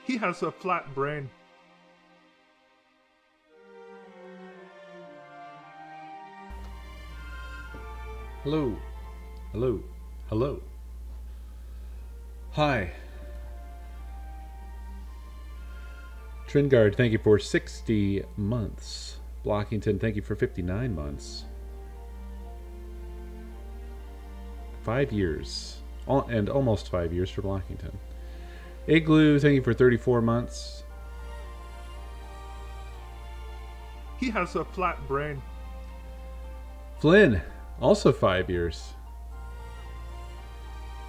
He has a flat brain. Hello. Hello. Hello. Hi. Tringard, thank you for 60 months. Blockington, thank you for 59 months. 5 years. And almost 5 years for Blockington. Igloo, thank you for 34 months. He has a flat brain. Flynn, also 5 years.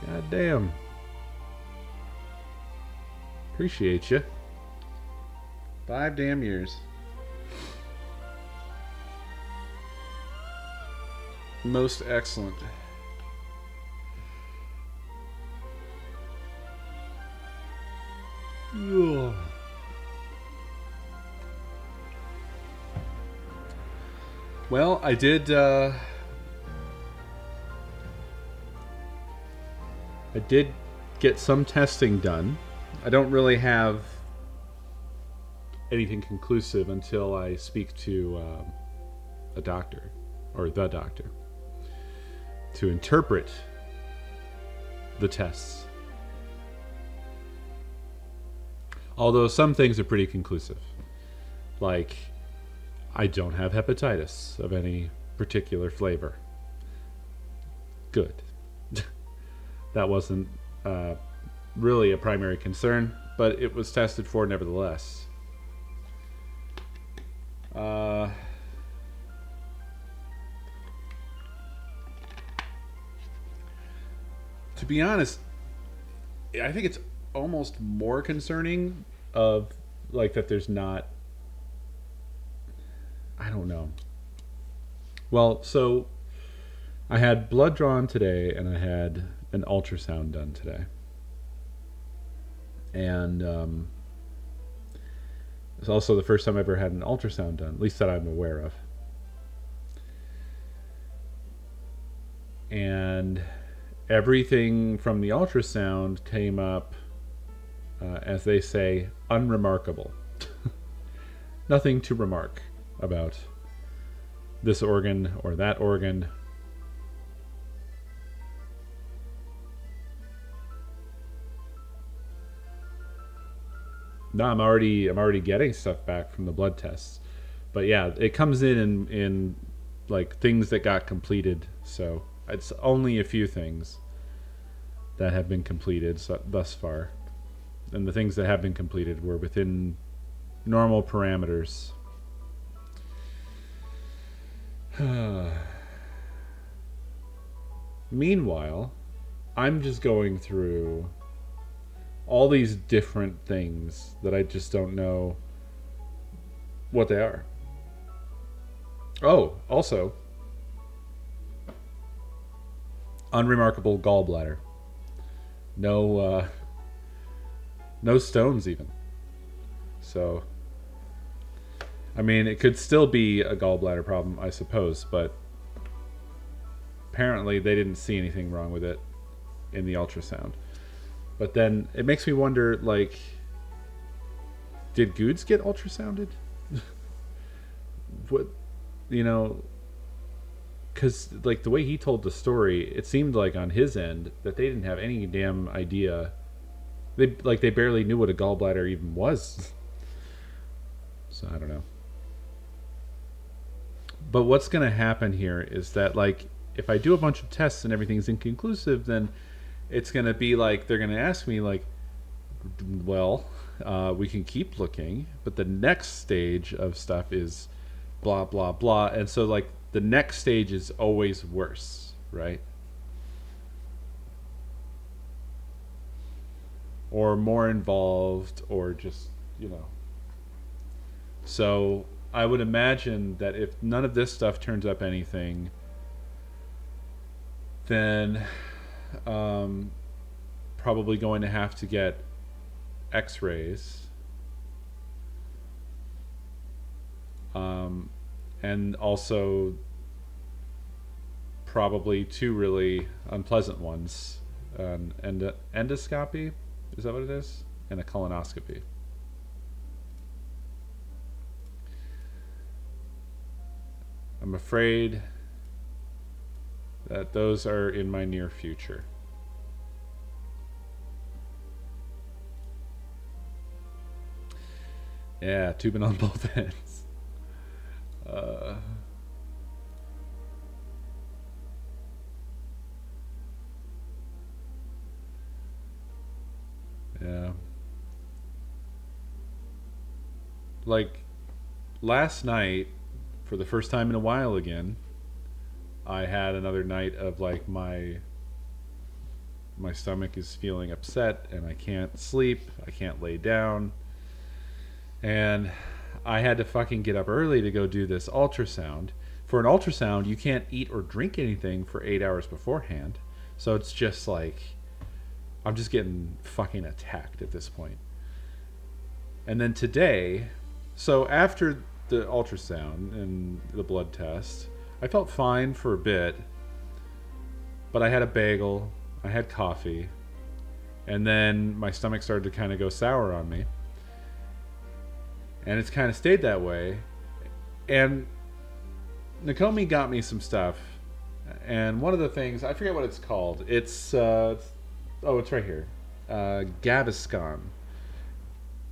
God damn. Appreciate you. 5 damn years. Most excellent. Ugh. Well, I did get some testing done. I don't really have anything conclusive until I speak to a doctor, or the doctor, to interpret the tests. Although some things are pretty conclusive. Like, I don't have hepatitis of any particular flavor. Good. That wasn't really a primary concern, but it was tested for nevertheless. To be honest, I think it's almost more concerning of like that there's not, I don't know. Well, so I had blood drawn today and I had an ultrasound done today. And it's also the first time I've ever had an ultrasound done, at least that I'm aware of. And everything from the ultrasound came up, as they say, unremarkable. Nothing to remark about this organ or that organ. No, I'm already getting stuff back from the blood tests. But yeah, it comes in like things that got completed. So it's only a few things that have been completed thus far. And the things that have been completed were within normal parameters. Meanwhile, I'm just going through all these different things that I just don't know what they are. Oh, also, unremarkable gallbladder. No stones even. So, I mean, it could still be a gallbladder problem, I suppose, but apparently they didn't see anything wrong with it in the ultrasound. But then it makes me wonder, like, did Goods get ultrasounded? What, you know, because like the way he told the story, it seemed like on his end that they didn't have any damn idea. They barely knew what a gallbladder even was. So I don't know. But what's going to happen here is that, like, if I do a bunch of tests and everything's inconclusive, then it's going to be like they're going to ask me, like, well, we can keep looking, but the next stage of stuff is blah, blah, blah. And so, like, the next stage is always worse, right? Or more involved, or just, you know. So I would imagine that if none of this stuff turns up anything, then probably going to have to get x-rays. And also probably two really unpleasant ones. Endoscopy? Is that what it is? and a colonoscopy. I'm afraid that those are in my near future. Yeah, tubing on both ends. Yeah. Like, last night, for the first time in a while again, I had another night of like my stomach is feeling upset and I can't sleep, I can't lay down. And I had to fucking get up early to go do this ultrasound. For an ultrasound, you can't eat or drink anything for 8 hours beforehand. So it's just like, I'm just getting fucking attacked at this point. And then today, so after the ultrasound and the blood test, I felt fine for a bit. But I had a bagel, I had coffee, and then my stomach started to kind of go sour on me. And it's kind of stayed that way. And Nakomi got me some stuff. And one of the things, I forget what it's called. It's right here. Gaviscon.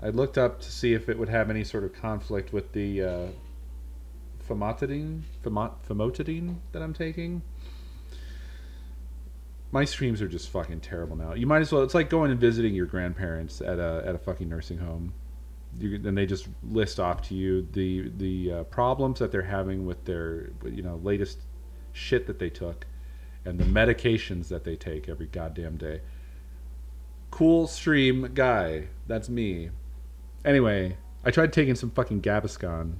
I looked up to see if it would have any sort of conflict with the famotidine that I'm taking. My streams are just fucking terrible now. You might as well, it's like going and visiting your grandparents at a fucking nursing home. And they just list off to you the problems that they're having with their latest shit that they took and the medications that they take every goddamn day. Cool stream guy, that's me. Anyway, I tried taking some fucking Gaviscon,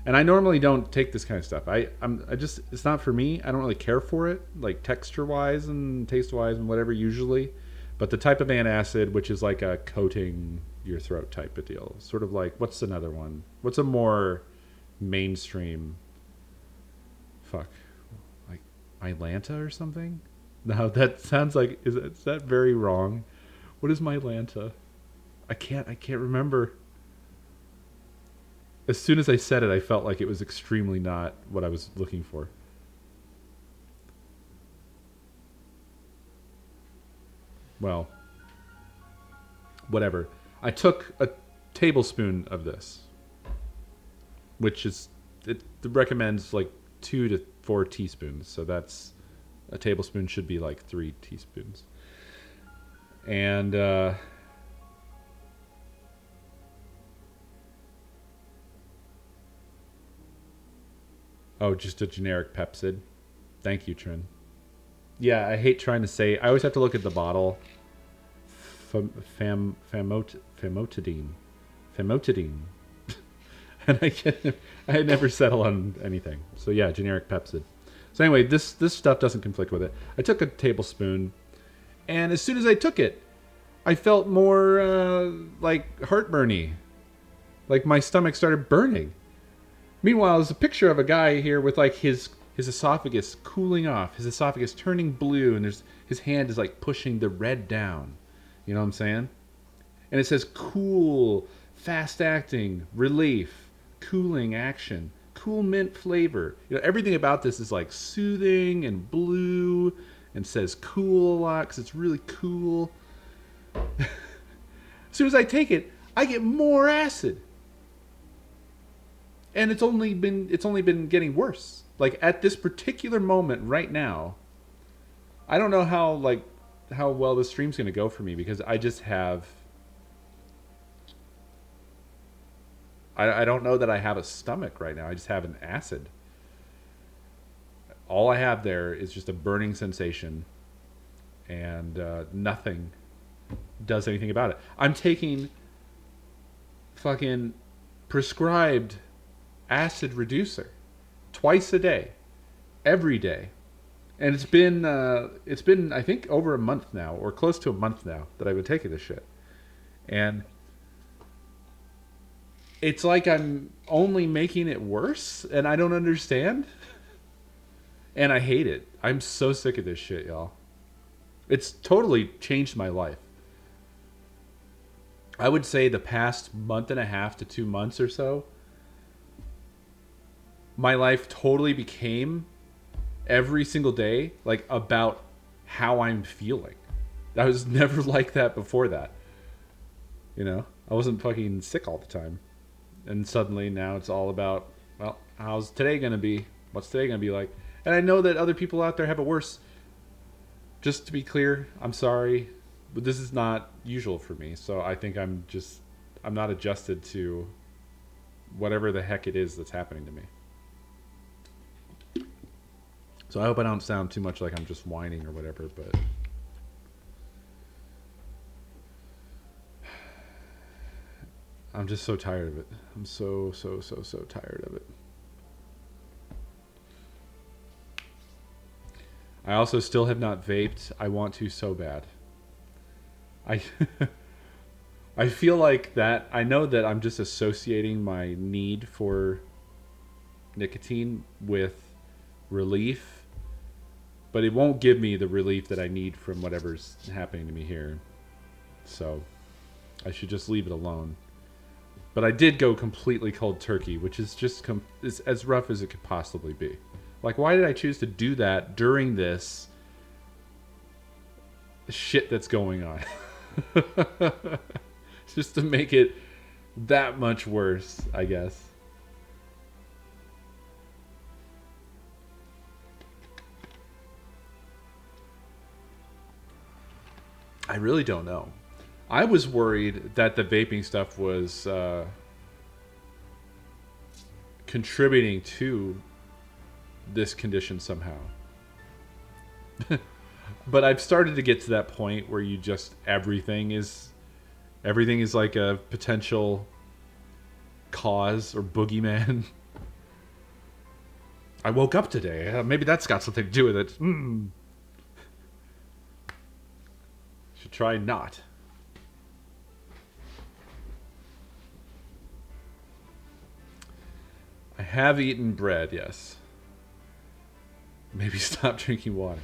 and I normally don't take this kind of stuff. I just, it's not for me. I don't really care for it, like texture wise and taste wise and whatever usually. But the type of antacid, which is like a coating your throat type of deal, sort of like, what's another one? What's a more mainstream? Fuck, like Mylanta or something? No, that sounds like, is that very wrong? What is Mylanta? I can't remember. As soon as I said it, I felt like it was extremely not what I was looking for. Well, whatever. I took a tablespoon of this, which is, it recommends like 2 to 4 teaspoons. So that's, a tablespoon should be like 3 teaspoons. And oh, just a generic Pepsid. Thank you, Trin. Yeah, I hate trying to say. I always have to look at the bottle. Famotidine. And I never settle on anything. So yeah, generic Pepsid. So anyway, this stuff doesn't conflict with it. I took a tablespoon, and as soon as I took it, I felt more like heartburny. Like my stomach started burning. Meanwhile, there's a picture of a guy here with like his esophagus cooling off, his esophagus turning blue, and his hand is like pushing the red down. You know what I'm saying? And it says cool, fast-acting, relief, cooling action, cool mint flavor. You know, everything about this is like soothing and blue, and says cool a lot because it's really cool. As soon as I take it, I get more acid. And it's only been getting worse. Like at this particular moment right now, I don't know how well this stream's going to go for me because I just have I don't know that I have a stomach right now. I just have an acid. All I have there is just a burning sensation, and nothing does anything about it. I'm taking fucking prescribed acid reducer twice a day, every day, and it's been I think over a month now, or close to a month now, that I've been taking this shit, and it's like I'm only making it worse, and I don't understand, and I hate it. I'm so sick of this shit, y'all. It's totally changed my life. I would say the past month and a half to 2 months or so, my life totally became every single day like about how I'm feeling. I was never like that before that. You know, I wasn't fucking sick all the time. And suddenly now it's all about, well, how's today going to be? What's today going to be like? And I know that other people out there have it worse. Just to be clear, I'm sorry, but this is not usual for me. So I think I'm not adjusted to whatever the heck it is that's happening to me. So I hope I don't sound too much like I'm just whining or whatever, but I'm just so tired of it. I'm so tired of it. I also still have not vaped. I want to so bad. I feel like that. I know that I'm just associating my need for nicotine with relief, but it won't give me the relief that I need from whatever's happening to me here. So I should just leave it alone. But I did go completely cold turkey, which is just is as rough as it could possibly be. Like, why did I choose to do that during this shit that's going on? Just to make it that much worse, I guess. I really don't know. I was worried that the vaping stuff was contributing to this condition somehow. But I've started to get to that point where you just everything is like a potential cause or boogeyman. I woke up today. Maybe that's got something to do with it. Should try not. I have eaten bread, yes. Maybe stop drinking water.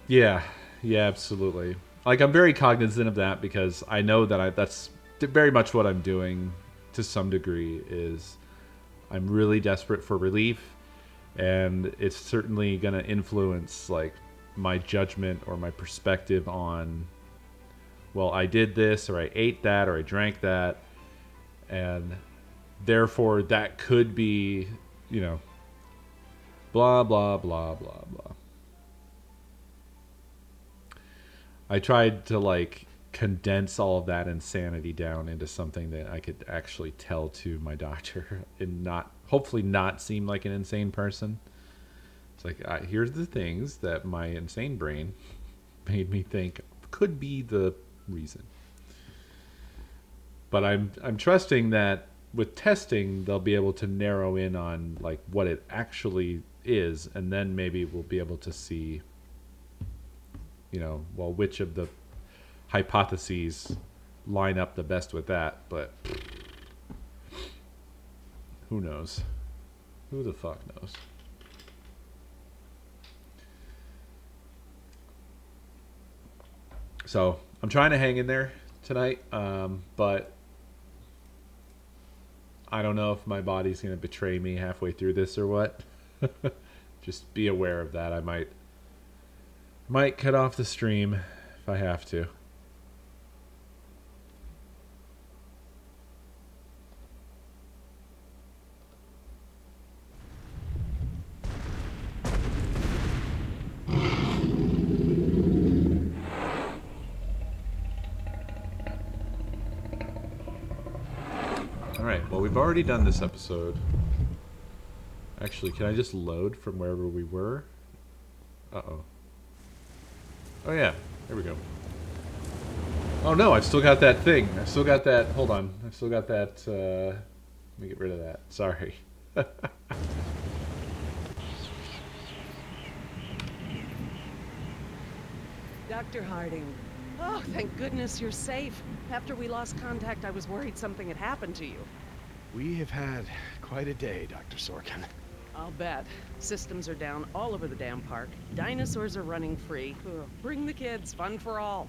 Yeah, absolutely. Like, I'm very cognizant of that because I know that that's very much what I'm doing to some degree is I'm really desperate for relief, and it's certainly going to influence like my judgment or my perspective on, well, I did this or I ate that or I drank that, and therefore that could be, you know, blah blah blah blah blah. I tried to like condense all of that insanity down into something that I could actually tell to my doctor and hopefully not seem like an insane person. It's like, here's the things that my insane brain made me think could be the reason. But I'm trusting that with testing they'll be able to narrow in on like what it actually is, and then maybe we'll be able to see, you know, well, which of the hypotheses line up the best with that. But who knows? Who the fuck knows? So I'm trying to hang in there tonight, but I don't know if my body's going to betray me halfway through this or what. Just be aware of that. I might cut off the stream if I have to. Alright, well, we've already done this episode. Actually, can I just load from wherever we were? Uh-oh. Oh yeah, there we go. Oh no, I've still got that thing. I've still got that, hold on. I've still got that, let me get rid of that. Sorry. Dr. Harding, Oh, thank goodness you're safe. After we lost contact, I was worried something had happened to you. We have had quite a day, Dr. Sorkin. I'll bet. Systems are down all over the damn park. Dinosaurs are running free. Ugh, bring the kids, fun for all.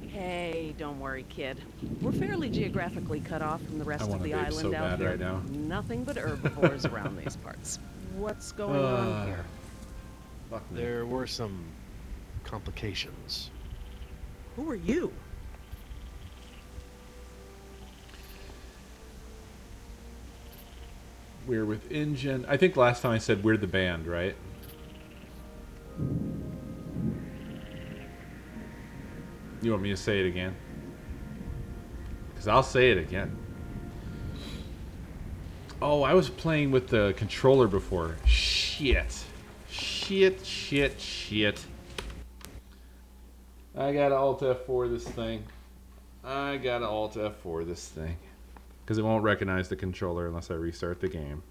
Hey, don't worry, kid. We're fairly geographically cut off from the rest of the island so out bad here. right now. Nothing but herbivores around these parts. What's going on here? Fuck me. There were some complications. Who are you? We're with InGen. I think last time I said we're the band, right? You want me to say it again? Because I'll say it again. Oh, I was playing with the controller before. Shit. Shit. I gotta Alt F4 this thing. Because it won't recognize the controller unless I restart the game.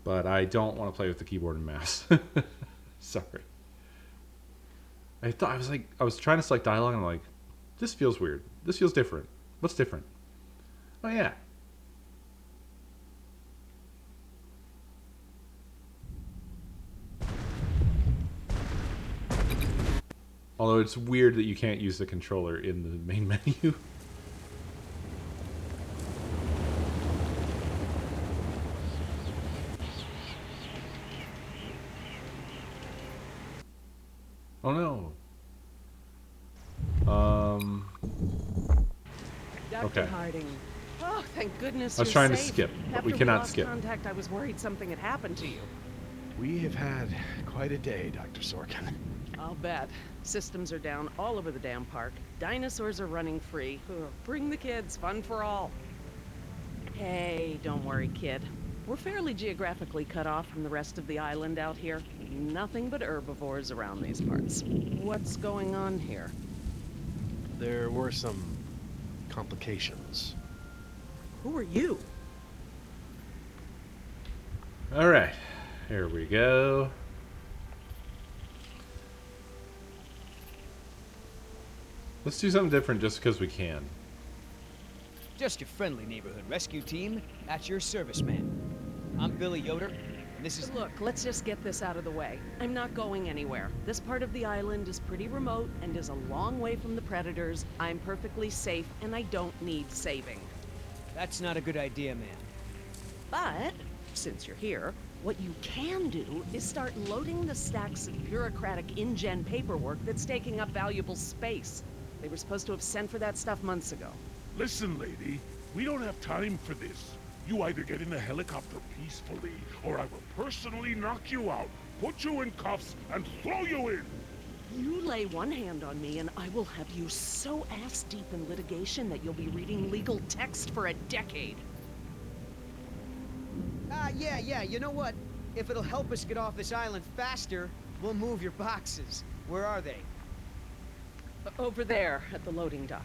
But I don't want to play with the keyboard and mouse. Sorry. I was trying to select dialogue and I'm like, this feels weird. This feels different. What's different? Oh yeah. Although it's weird that you can't use the controller in the main menu. Oh no. Dr. Okay. Harding. Oh, thank goodness I was you're trying to safe. skip, but After we cannot lost skip. contact, I was worried something had happened to you. We have had quite a day, Dr. Sorkin. I'll bet. Systems are down all over the damn park. Dinosaurs are running free. Ugh, bring the kids, fun for all. Hey, don't worry, kid. We're fairly geographically cut off from the rest of the island out here. Nothing but herbivores around these parts. What's going on here? There were some complications. Who are you? Alright. Here we go. Let's do something different just because we can. Just your friendly neighborhood rescue team at your service, man. I'm Billy Yoder, and this is... Look, let's just get this out of the way. I'm not going anywhere. This part of the island is pretty remote and is a long way from the predators. I'm perfectly safe, and I don't need saving. That's not a good idea, man. But, since you're here, what you can do is start loading the stacks of bureaucratic InGen paperwork that's taking up valuable space. They were supposed to have sent for that stuff months ago. Listen, lady, we don't have time for this. You either get in the helicopter peacefully, or I will personally knock you out, put you in cuffs, and throw you in! You lay one hand on me and I will have you so ass-deep in litigation that you'll be reading legal text for a decade. Yeah, you know what? If it'll help us get off this island faster, we'll move your boxes. Where are they? Over there, at the loading dock.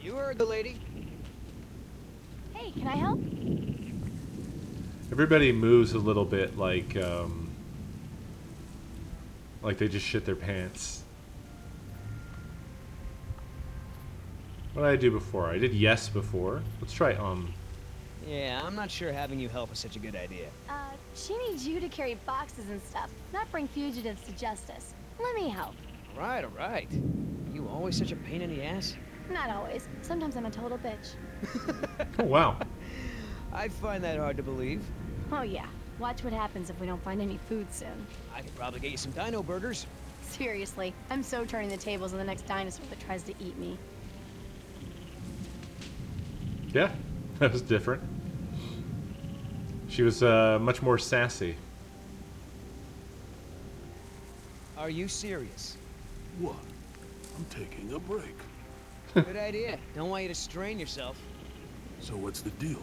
You heard the lady. Hey, can I help? Everybody moves a little bit like they just shit their pants. What did I do before? I did yes before. Let's try Yeah, I'm not sure having you help is such a good idea. She needs you to carry boxes and stuff, not bring fugitives to justice. Let me help. All right. You always such a pain in the ass? Not always. Sometimes I'm a total bitch. Oh wow. I find that hard to believe. Oh yeah. Watch what happens if we don't find any food soon. I could probably get you some dino burgers. Seriously, I'm so turning the tables on the next dinosaur that tries to eat me. Yeah, that was different. She was much more sassy. Are you serious? What? I'm taking a break. Good idea. Don't want you to strain yourself. So what's the deal?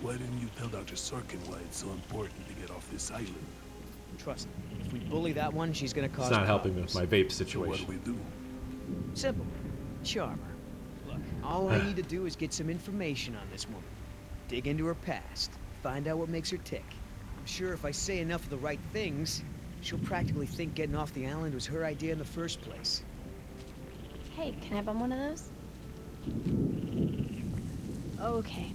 Why didn't you tell Dr. Sorkin why it's so important to get off this island? Trust me, if we bully that one, she's gonna cause It's not helping problems. with my vape So what do situation. we do? Simple. Charm her. Look, all I need to do is get some information on this woman. Dig into her past. Find out what makes her tick. I'm sure if I say enough of the right things, she'll practically think getting off the island was her idea in the first place. Hey, can I bum one of those? Okay.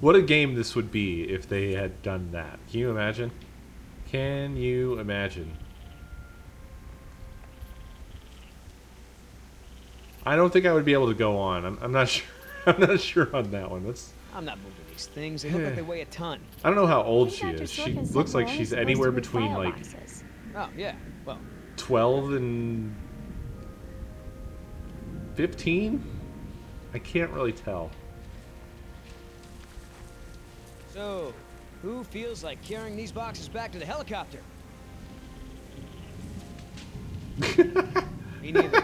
What a game this would be if they had done that. Can you imagine? Can you imagine? I don't think I would be able to go on. I'm not sure. I'm not sure on that one. I'm not moving these things. They look like they weigh a ton. I don't know how old she Dr. is. She Sorkin said looks we're like only she's supposed anywhere to read between file like boxes. Oh, yeah. Well, 12 and 15. I can't really tell. so, who feels like carrying these boxes back to the helicopter? Me neither.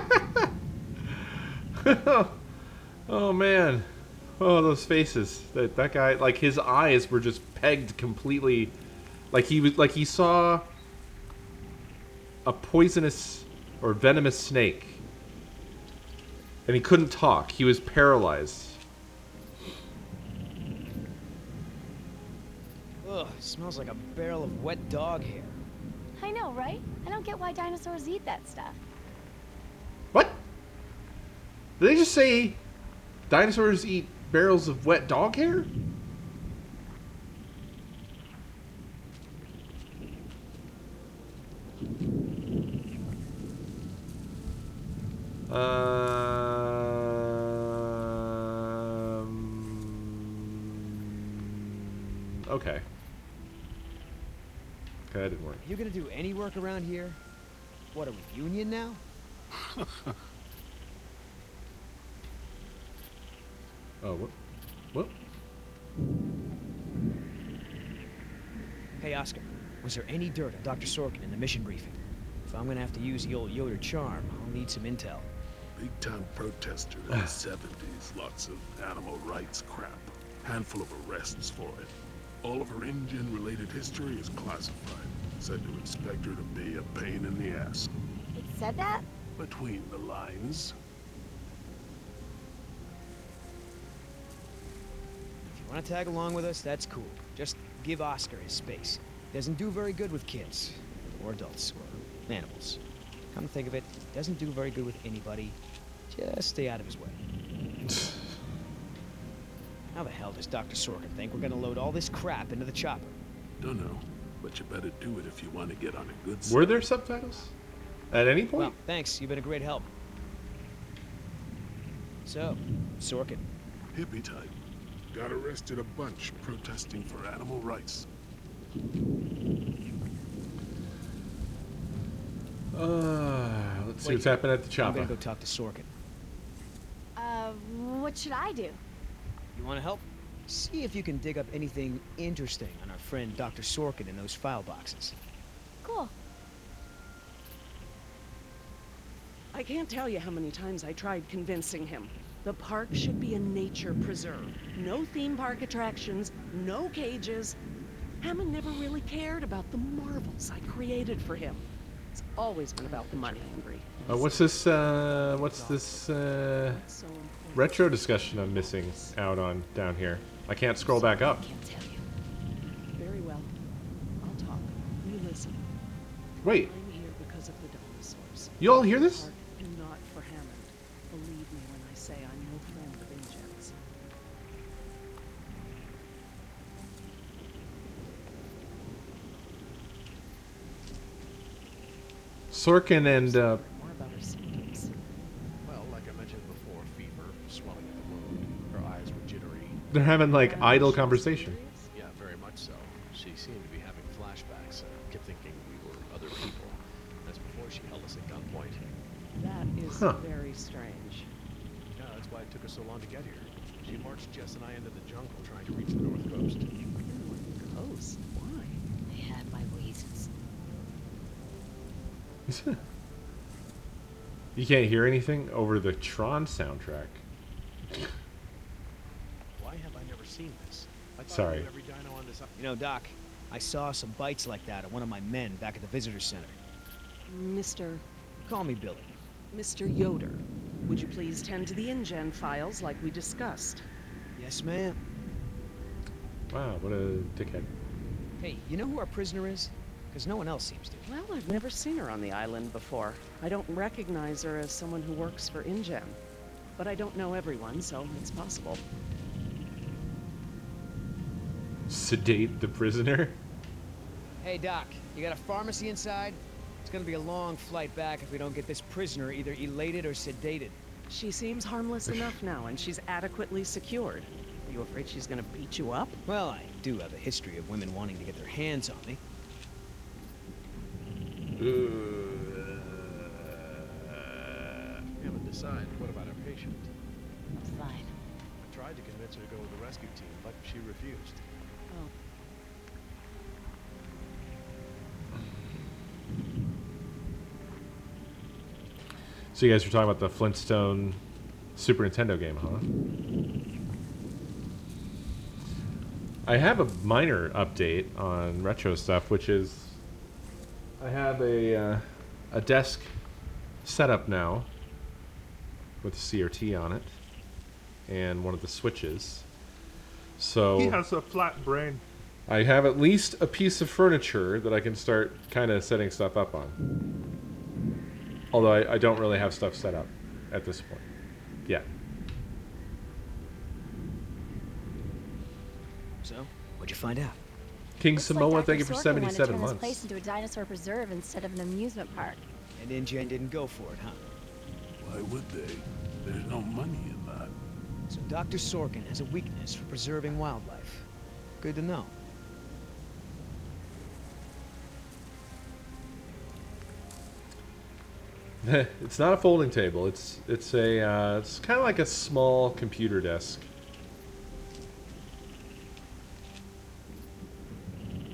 Oh man. Oh, those faces. That guy, like his eyes were just pegged completely, like he saw a poisonous or venomous snake. And he couldn't talk. He was paralyzed. Ugh, it smells like a barrel of wet dog hair. I know, right? I don't get why dinosaurs eat that stuff. What? Did they just say dinosaurs eat barrels of wet dog hair? Okay. Okay, that didn't work. You gonna do any work around here? What, are we union now? Oh, what? What? Hey, Oscar, was there any dirt on Dr. Sorkin in the mission briefing? If I'm gonna have to use the old Yoder charm, I'll need some intel. Big-time protester in the 70s. Lots of animal rights crap. Handful of arrests for it. All of her InGen-related history is classified. Said to expect her to be a pain in the ass. It said that? Between the lines. If you want to tag along with us, that's cool. Just give Oscar his space. Doesn't do very good with kids. Or adults. Or animals. Come to think of it, doesn't do very good with anybody. Just stay out of his way. How the hell does Dr. Sorkin think we're gonna load all this crap into the chopper? Dunno, but you better do it if you want to get on a good side. Were there subtitles? At any point? Well, thanks. You've been a great help. So, Sorkin. Hippie type. Got arrested a bunch protesting for animal rights. Let's see what's happening at the I'm chopper. gonna go talk to Sorkin. What should I do? You wanna help? See if you can dig up anything interesting on our friend Dr. Sorkin in those file boxes. Cool. I can't tell you how many times I tried convincing him. The park should be a nature preserve. No theme park attractions, no cages. Hammond never really cared about the marvels I created for him. It's always been about the money, Henry. What's this So important. retro discussion I'm missing out on down here? I can't scroll back up. I can't tell you. Very well. I'll talk. You listen. Wait, I'm here because of the dinosaurs. you all hear this? Park, not for Hammond. Believe me when I say I'm no friend of InGen's. Sorkin and More about her symptoms. Well, like I mentioned before, fever, swelling of the wound, her eyes were jittery. they're having like idle conversation. Yeah, very much so. She seemed to be having flashbacks. Kept thinking we were other people. That's before she held us at gunpoint. That is Huh. very strange. Yeah, that's why it took us so long to get here. She marched Jess and I into the jungle trying to reach the North Coast. Coast? Why? I had my reasons. You can't hear anything over the Tron soundtrack. Why have I never seen this? I thought Sorry. I knew every dino on this. You know, Doc, I saw some bites like that at one of my men back at the visitor center. Mr. Call me Billy. Mr. Yoder, would you please tend to the InGen files like we discussed? Yes, ma'am. Wow, what a dickhead. Hey, you know who our prisoner is? Because no one else seems to. Well, I've never seen her on the island before. I don't recognize her as someone who works for InGen. But I don't know everyone, so it's possible. Sedate the prisoner? Hey, Doc, you got a pharmacy inside? It's gonna be a long flight back if we don't get this prisoner either elated or sedated. She seems harmless enough now, and she's adequately secured. Are you afraid she's gonna beat you up? Well, I do have a history of women wanting to get their hands on me. We haven't decided. What about our patient? Fine. I tried to convince her to go with the rescue team, but she refused. Oh. So you guys were talking about the Flintstone Super Nintendo game, huh? I have a minor update on retro stuff, which is I have a desk set up now with a CRT on it and one of the switches. So He has a flat brain. I have at least a piece of furniture that I can start kind of setting stuff up on. Although I don't really have stuff set up at this point. Yeah. So, what'd you find out? King Looks Samoa, like thank you Dr. for Sorkin wanted to 77 turn this months. place into a dinosaur preserve instead of an amusement park. And InGen didn't go for it, huh? Why would they? There's no money in that. So Dr. Sorkin has a weakness for preserving wildlife. Good to know. It's not a folding table. It's kind of like a small computer desk.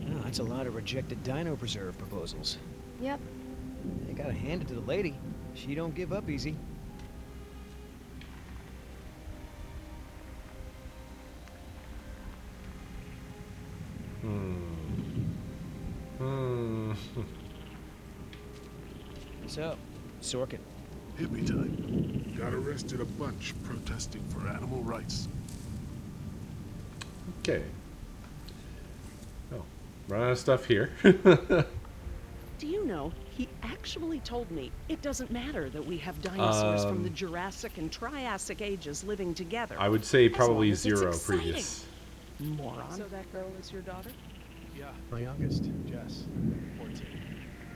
Oh, that's a lot of rejected dino preserve proposals. Yep. You gotta hand it to the lady. She don't give up easy. So, Sorkin. Hippie type. Got arrested a bunch protesting for animal rights. Okay. Oh, run out of stuff here. Do you know, he actually told me it doesn't matter that we have dinosaurs from the Jurassic and Triassic ages living together. I would say probably long as it's 0 exciting. previous. Moron. So that girl is your daughter? Yeah, my youngest, Jess, 14.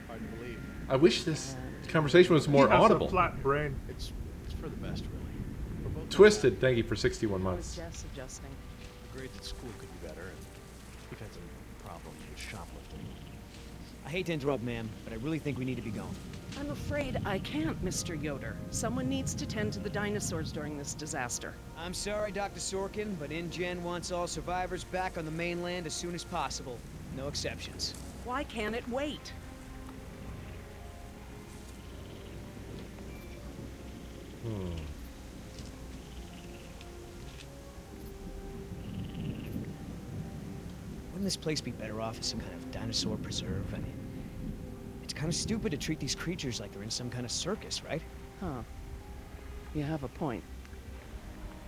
Hard to believe. I wish this conversation was more He has audible. a flat brain. It's for the best, really. We're both Twisted, thank you for 61 How is months. Jess adjusting? agreed that school could be better, and we've had some problems with shoplifting. I hate to interrupt, ma'am, but I really think we need to be going. I'm afraid I can't, Mr. Yoder. Someone needs to tend to the dinosaurs during this disaster. I'm sorry, Dr. Sorkin, but InGen wants all survivors back on the mainland as soon as possible. No exceptions. Why can't it wait? Wouldn't this place be better off as some kind of dinosaur preserve? I mean, it's kind of stupid to treat these creatures like they're in some kind of circus, right? Huh. You have a point.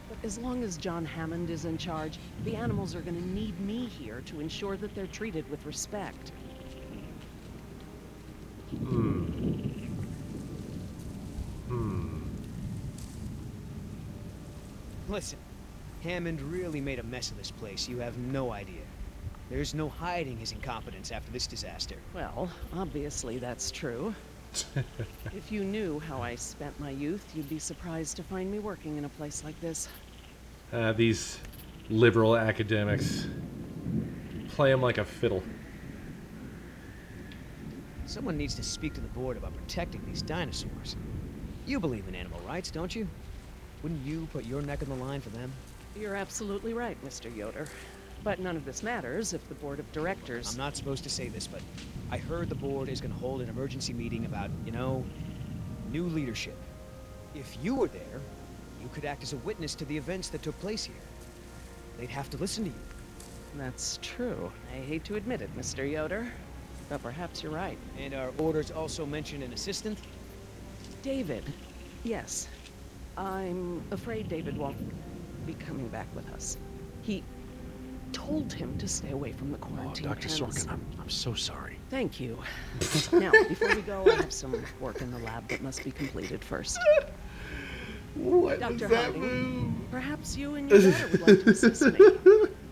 But as long as John Hammond is in charge, the animals are going to need me here to ensure that they're treated with respect. Listen, Hammond really made a mess of this place. You have no idea. There's no hiding his incompetence after this disaster. Well, obviously that's true. If you knew how I spent my youth, you'd be surprised to find me working in a place like this. These liberal academics play them like a fiddle. Someone needs to speak to the board about protecting these dinosaurs. You believe in animal rights, don't you? Wouldn't you put your neck on the line for them? You're absolutely right, Mr. Yoder. But none of this matters if the board of directors... I'm not supposed to say this, but I heard the board is going to hold an emergency meeting about, you know, new leadership. If you were there, you could act as a witness to the events that took place here. They'd have to listen to you. That's true. I hate to admit it, Mr. Yoder. But perhaps you're right. And our orders also mention an assistant? David. Yes. I'm afraid David won't be coming back with us. told him to stay away from the Oh, quarantine Dr. pens. Sorkin, I'm so sorry. Thank you. Now, before we go, I have some work in the lab that must be completed first. What Dr. was that Harding, move? perhaps you and your daughter would like to assist me.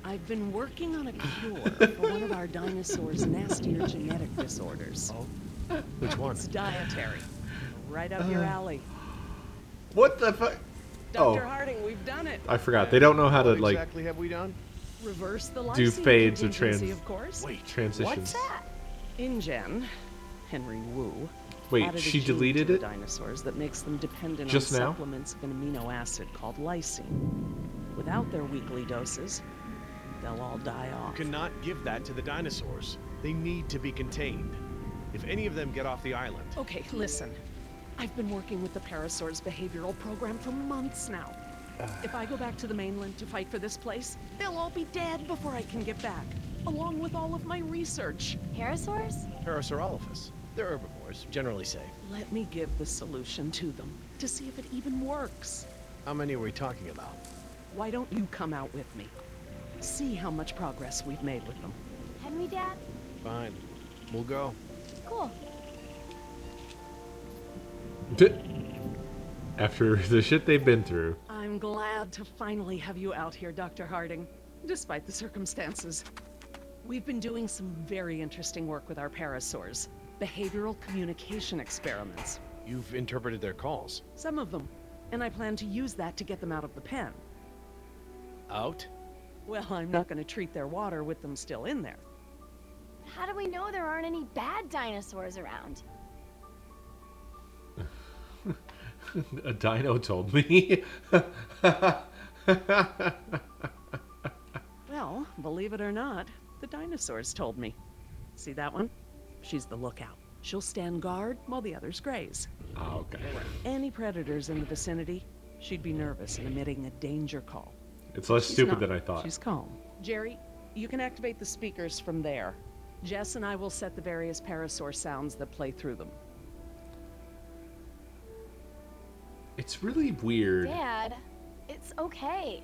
I've been working on a cure for one of our dinosaurs' nastier genetic disorders. Oh? Which one? It's dietary. Right up your alley. What the fuck? Dr. Harding, we've done it. I forgot. They don't know how to What like exactly have we done? Reverse the do lysine fades or contingency, of course. Wait, transitions. InGen, Henry Wu, Wait, added a she gene deleted to it? the dinosaurs that makes them dependent Just on now? supplements of an amino acid called lysine. Without their weekly doses, they'll all die You off. cannot give that to the dinosaurs. They need to be contained. If any of them get off the island, Okay, listen. I've been working with the Parasaur's behavioral program for months now. If I go back to the mainland to fight for this place, they'll all be dead before I can get back, along with all of my research. Parasaurs? Parasaurolophus. They're herbivores, generally safe. Let me give the solution to them to see if it even works. How many are we talking about? Why don't you come out with me? See how much progress we've made with them. Henry, Dad? Fine. We'll go. Cool. After the shit they've been through. I'm glad to finally have you out here, Dr. Harding, despite the circumstances. We've been doing some very interesting work with our parasaurs. Behavioral communication experiments. You've interpreted their calls. Some of them. And I plan to use that to get them out of the pen. Out? Well, I'm not going to treat their water with them still in there. How do we know there aren't any bad dinosaurs around? A dino told me. Well, believe it or not, the dinosaurs told me. See that one? She's the lookout. She'll stand guard while the others graze. Oh, okay. Any predators in the vicinity, she'd be nervous and emitting a danger call. It's less She's stupid not. than I thought. She's calm. Jerry, you can activate the speakers from there. Jess and I will set the various parasaur sounds that play through them. It's really weird. Dad, it's okay.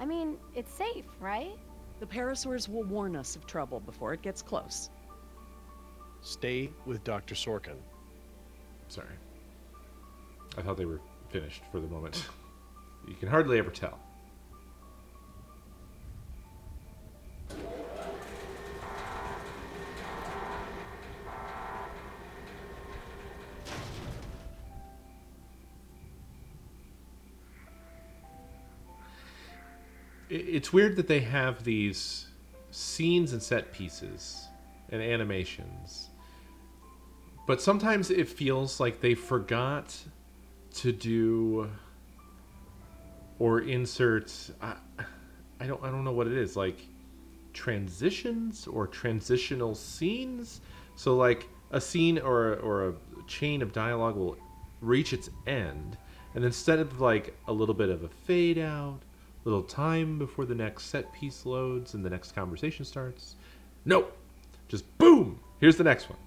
I mean, it's safe, right? The parasaurs will warn us of trouble before it gets close. Stay with Dr. Sorkin. Sorry. I thought they were finished for the moment. You can hardly ever tell. It's weird that they have these scenes and set pieces and animations, but sometimes it feels like they forgot to do or insert. I don't know what it is, like transitions or transitional scenes. So like a scene or a chain of dialogue will reach its end, and instead of like a little bit of a fade out, little time before the next set piece loads and the next conversation starts. Nope. Just boom. Here's the next one.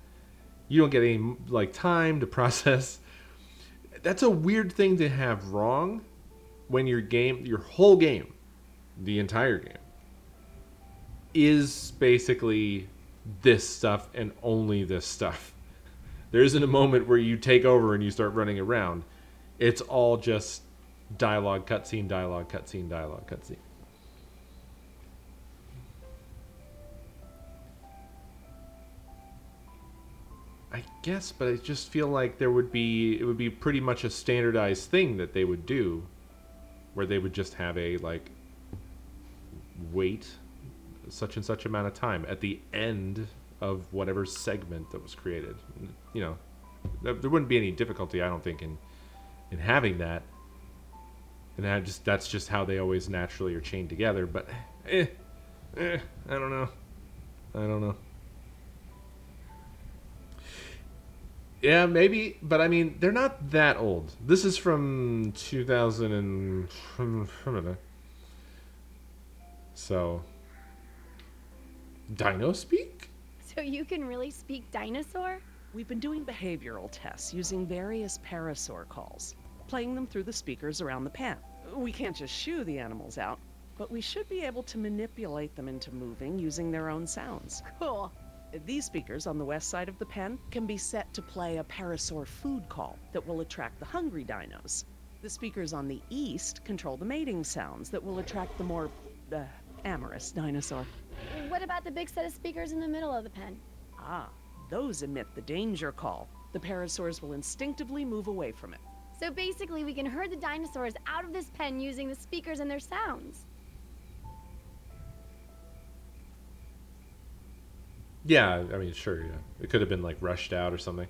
You don't get any like time to process. That's a weird thing to have wrong when your whole game, the entire game, is basically this stuff and only this stuff. There isn't a moment where you take over and you start running around. It's all just dialogue, cutscene, dialogue, cutscene, dialogue, cutscene. I guess, but I just feel like it would be pretty much a standardized thing that they would do, where they would just have a like wait such and such amount of time at the end of whatever segment that was created. You know, there wouldn't be any difficulty, I don't think, in having that. And that's just how they always naturally are chained together. But, I don't know. Yeah, maybe. But, I mean, they're not that old. This is from 2000 and... So... Dino speak? So you can really speak dinosaur? We've been doing behavioral tests using various parasaur calls, playing them through the speakers around the pen. We can't just shoo the animals out. but we should be able to manipulate them into moving using their own sounds. Cool. These speakers on the west side of the pen can be set to play a parasaur food call that will attract the hungry dinos. The speakers on the east control the mating sounds that will attract the more amorous dinosaur. What about the big set of speakers in the middle of the pen? Ah, those emit the danger call. The parasaurs will instinctively move away from it. So basically, we can herd the dinosaurs out of this pen using the speakers and their sounds. Yeah, I mean, sure, yeah. It could have been, like, rushed out or something.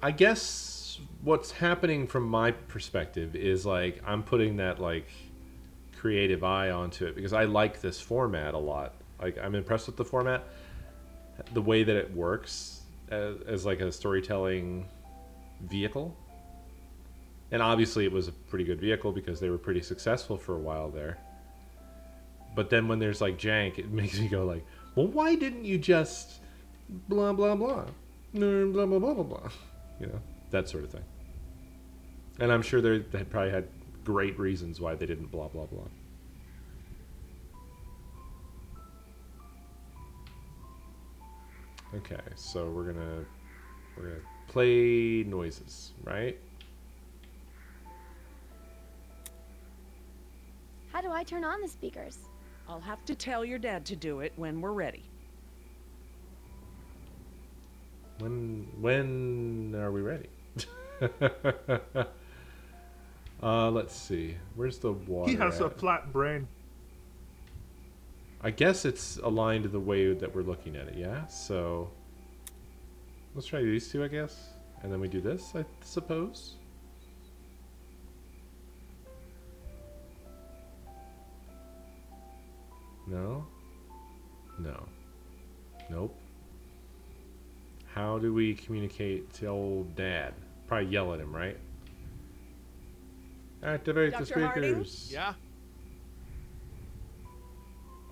I guess what's happening from my perspective is, like, I'm putting that, like, creative eye onto it because I like this format a lot. Like, I'm impressed with the format, the way that it works as like, a storytelling vehicle. And obviously it was a pretty good vehicle because they were pretty successful for a while there. But then when there's like jank, it makes me go like, well, why didn't you just blah, blah, blah, blah, blah, blah, blah, blah, you know, that sort of thing. And I'm sure they probably had great reasons why they didn't blah, blah, blah. Okay, so we're gonna play noises, right? How do I turn on the speakers? I'll have to tell your dad to do it when we're ready. When are we ready? Let's see. Where's the water? He has a at? flat brain. I guess it's aligned to the way that we're looking at it, yeah? So let's try these two, I guess. And then we do this, I suppose. No? No. Nope. How do we communicate to old dad? Probably yell at him, right? Activate the Dr. Harding? speakers. Yeah?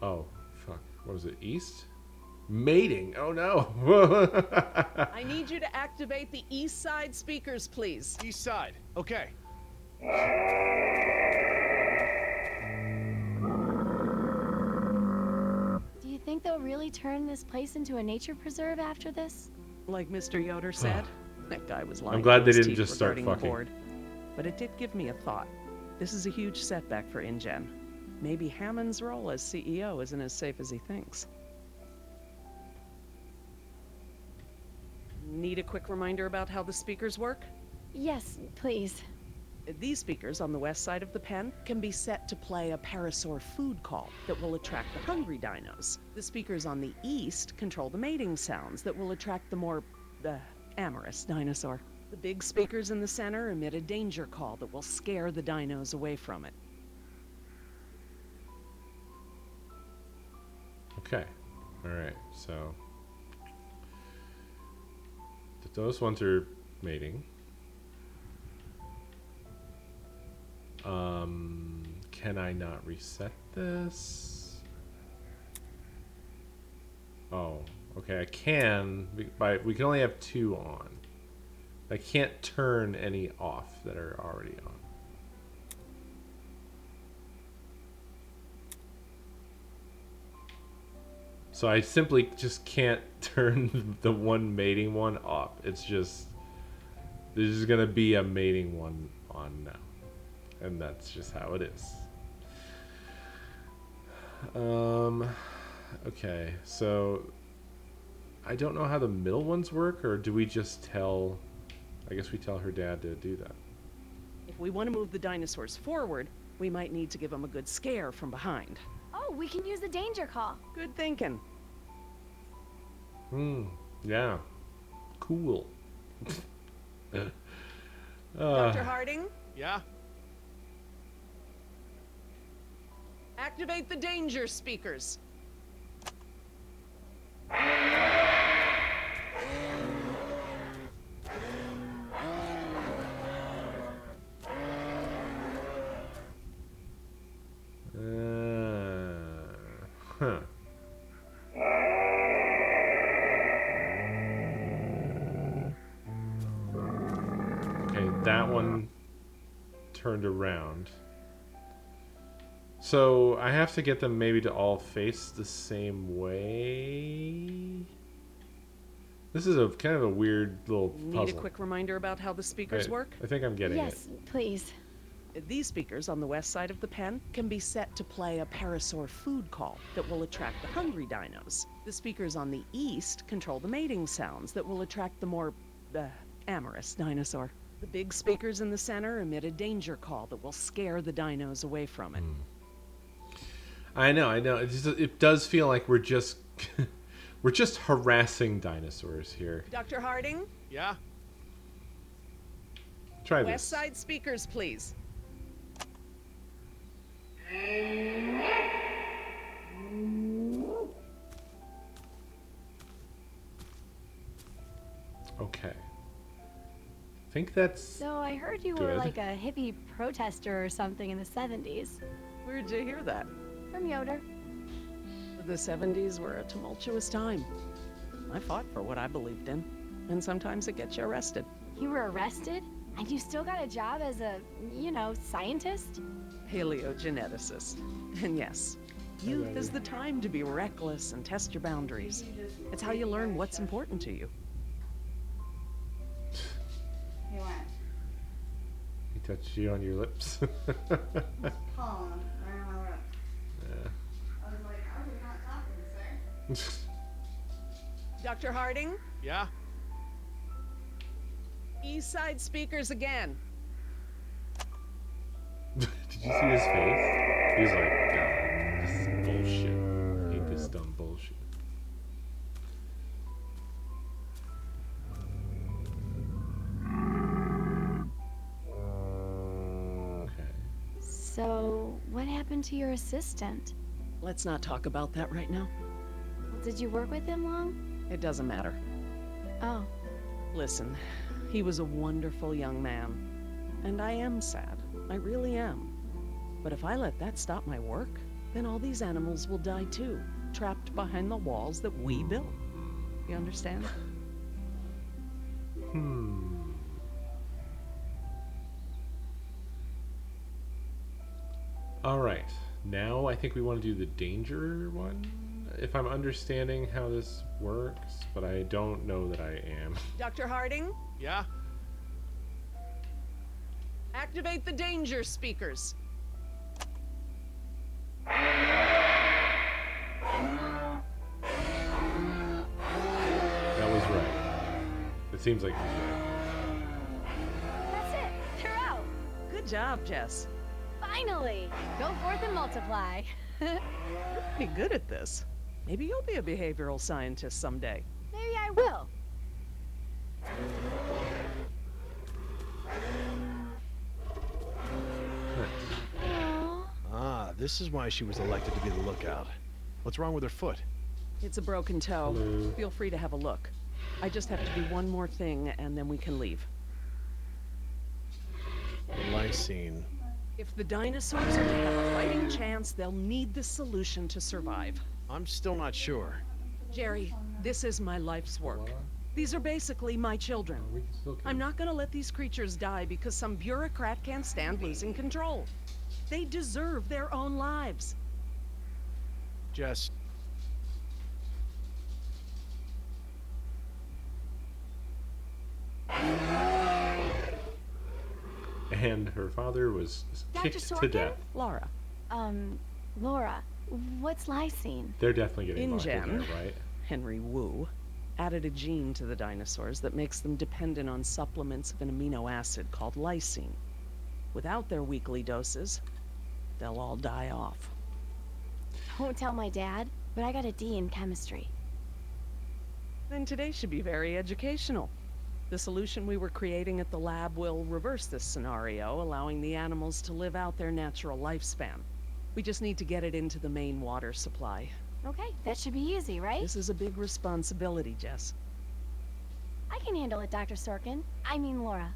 Oh, fuck. What was it? East? Mating. Oh, no. I need you to activate the east side speakers, please. East side. Okay. Do you think they'll really turn this place into a nature preserve after this? Like Mr. Yoder said, that guy was lying. I'm glad to they his didn't teeth just start regarding the fucking. board. But it did give me a thought. This is a huge setback for InGen. Maybe Hammond's role as CEO isn't as safe as he thinks. Need a quick reminder about how the speakers work? Yes, please. These speakers on the west side of the pen can be set to play a parasaur food call that will attract the hungry dinos. The speakers on the east control the mating sounds that will attract the more amorous dinosaur. The big speakers in the center emit a danger call that will scare the dinos away from it. Okay. Alright, so those ones are mating. Can I not reset this? Oh, okay, I can, but we can only have 2 on. I can't turn any off that are already on. So I simply just can't turn the one mating one off. It's just, there's just gonna be a mating one on now. And that's just how it is. Okay, so I don't know how the middle ones work, or do we just tell, I guess we tell her dad to do that. If we want to move the dinosaurs forward, we might need to give them a good scare from behind. Oh, we can use the danger call. Good thinking. Yeah. Cool. Dr. Harding, Yeah? activate the danger speakers. Huh. Okay, that one turned around. So I have to get them maybe to all face the same way. This is a kind of a weird little puzzle. Need a quick reminder about how the speakers work? I think I'm getting Yes, please. These speakers on the west side of the pen can be set to play a parasaur food call that will attract the hungry dinos. The speakers on the east control the mating sounds that will attract the more amorous dinosaur. The big speakers in the center emit a danger call that will scare the dinos away from it. I know. It does feel like we're just we're just harassing dinosaurs here. Dr. Harding, Yeah? Try this. west side speakers, please. Okay. I think that's So I heard you were Good. like a hippie protester or something in the 70s. Where'd you hear that? From Yoder. The 70s were a tumultuous time. I fought for what I believed in, and sometimes it gets you arrested. You were arrested? And you still got a job as a, scientist? Paleogeneticist. And yes, youth is the time to be reckless and test your boundaries. It's how you learn what's important to you. He went. he touched you on your lips. Pollen right on my lip. I was like, I was not talking, sir. Dr. Harding, Yeah? east side speakers again. Did you see his face? He's like, God, this is bullshit. I hate this dumb bullshit. Okay. So, what happened to your assistant? Let's not talk about that right now. Did you work with him long? It doesn't matter. Oh, Listen, he was a wonderful young man. And I am sad. I really am. But if I let that stop my work, then all these animals will die too, trapped behind the walls that we built. You understand? All right. Now I think we want to do the danger one, if I'm understanding how this works, but I don't know that I am. Dr. Harding, Yeah? activate the danger speakers. That was right. It seems like he's right. that's it. They're out. Good job, Jess. Finally. Go forth and multiply. You're pretty good at this. Maybe you'll be a behavioral scientist someday. Maybe I will. Aw. Ah, this is why she was elected to be the lookout. What's wrong with her foot? It's a broken toe. Hello. Feel free to have a look. I just have to do one more thing, and then we can leave. Lysine. If the dinosaurs are to have a fighting chance, they'll need this solution to survive. I'm still not sure. Jerry, this is my life's work. These are basically my children. We can still I'm not gonna let these creatures die because some bureaucrat can't stand losing control. They deserve their own lives. Jess, And her father was Dr. kicked to Sorkin? death. Laura, Laura, what's lysine? They're definitely getting locked in InGen. there, right? Henry Wu, added a gene to the dinosaurs that makes them dependent on supplements of an amino acid called lysine. Without their weekly doses, they'll all die off. Don't tell my dad, but I got a D in chemistry. Then today should be very educational. The solution we were creating at the lab will reverse this scenario, allowing the animals to live out their natural lifespan. We just need to get it into the main water supply. Okay, that should be easy, right? This is a big responsibility, Jess. I can handle it, Dr. Sorkin. I mean Laura.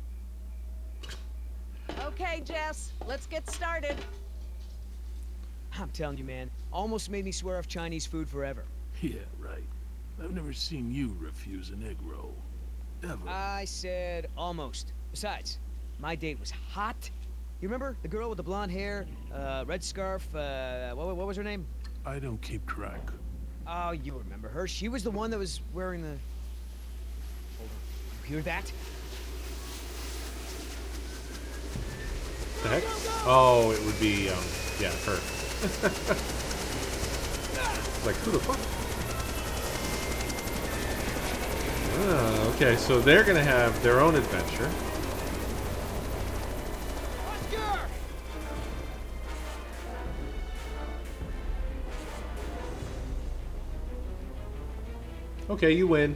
Okay, Jess, let's get started. I'm telling you, man, almost made me swear off Chinese food forever. Yeah, right. I've never seen you refuse an egg roll. Ever. I said almost. Besides, my date was hot You remember the girl with the blonde hair, red scarf? What was her name? I don't keep track. Oh, you remember her. She was the one that was wearing the... Hold on. You hear that? The heck? Oh, it would be, yeah, her. Like, who the fuck? Ah, okay, so they're gonna have their own adventure. Oscar! Okay, you win.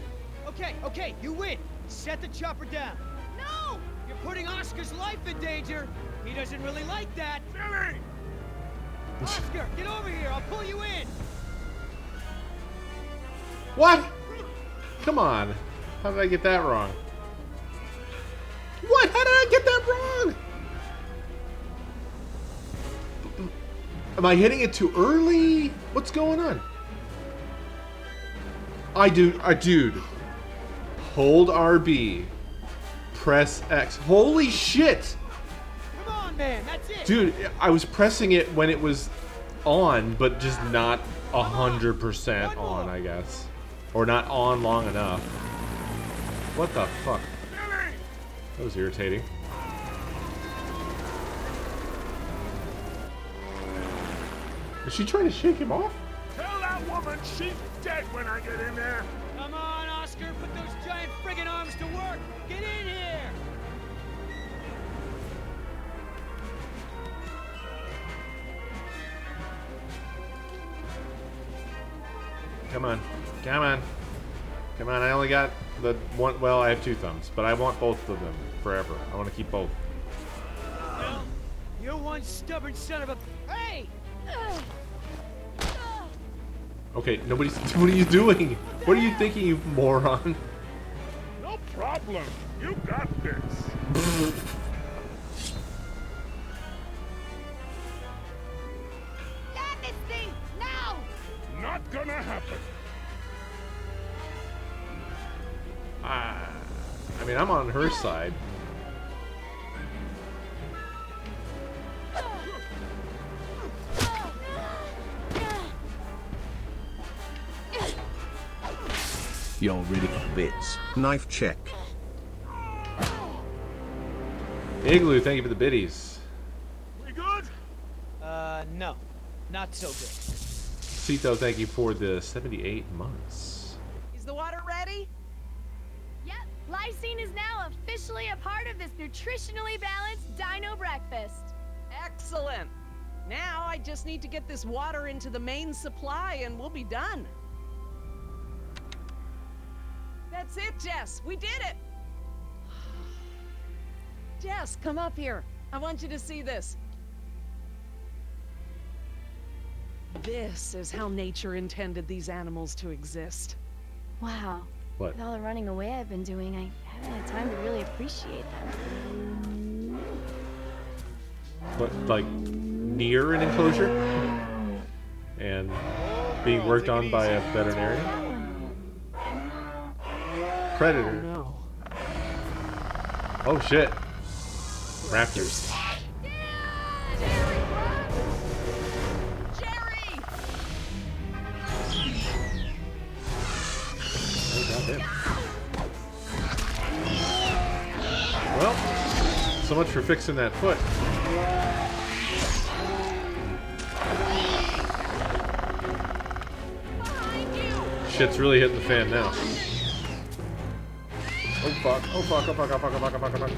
Okay, you win. Set the chopper down. No! You're putting Oscar's life in danger. He doesn't really like that. Billy! Oscar, get over here. I'll pull you in. What? Come on. How did I get that wrong? What? How did I get that wrong? Am I hitting it too early? What's going on? Dude. Hold RB. Press X. Holy shit! Come on, man. That's it. Dude, I was pressing it when it was on, but just not 100% on, I guess. Or not on long enough. What the fuck? That was irritating. Is she trying to shake him off? Tell that woman she's dead when I get in there. Come on, Oscar. Put those giant friggin' arms to work. Get in here. Come on. Come on. Come on, I only got the one. Well, I have 2 thumbs, but I want both of them forever. I want to keep both. Well, you're one stubborn son of a... Hey! Okay, nobody's... What are you doing? What are you thinking, you moron? No problem. You got this. Land this thing, now! Not gonna happen. I mean, I'm on her side. You're ready for bits. Knife check. Igloo, thank you for the biddies. We good? No. Not so good. Cito, thank you for the 78 months. Is the water ready? Yep, lysine is now officially a part of this nutritionally balanced dino breakfast. Excellent. Now I just need to get this water into the main supply and we'll be done. That's it, Jess. We did it. Jess, come up here. I want you to see this. This is how nature intended these animals to exist. Wow. What? With all the running away I've been doing, I haven't had time to really appreciate them. But, like, near an enclosure? And being worked on by a veterinarian? Predator. No. Oh, shit. Raptors. Jerry! Oh, goddamn. Well, so much for fixing that foot. Behind you! Shit's really hitting the fan now. Oh fuck, oh fuck, oh fuck, oh fuck, oh fuck, oh fuck, oh fuck.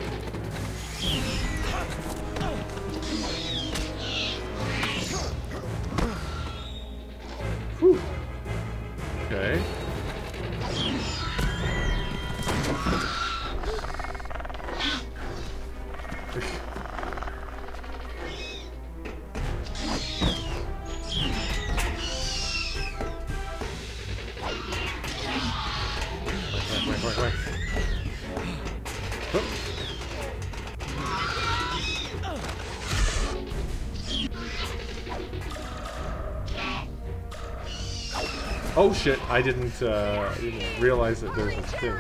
Whew. Okay. Wait. Oh shit, I didn't realize that there's this thing.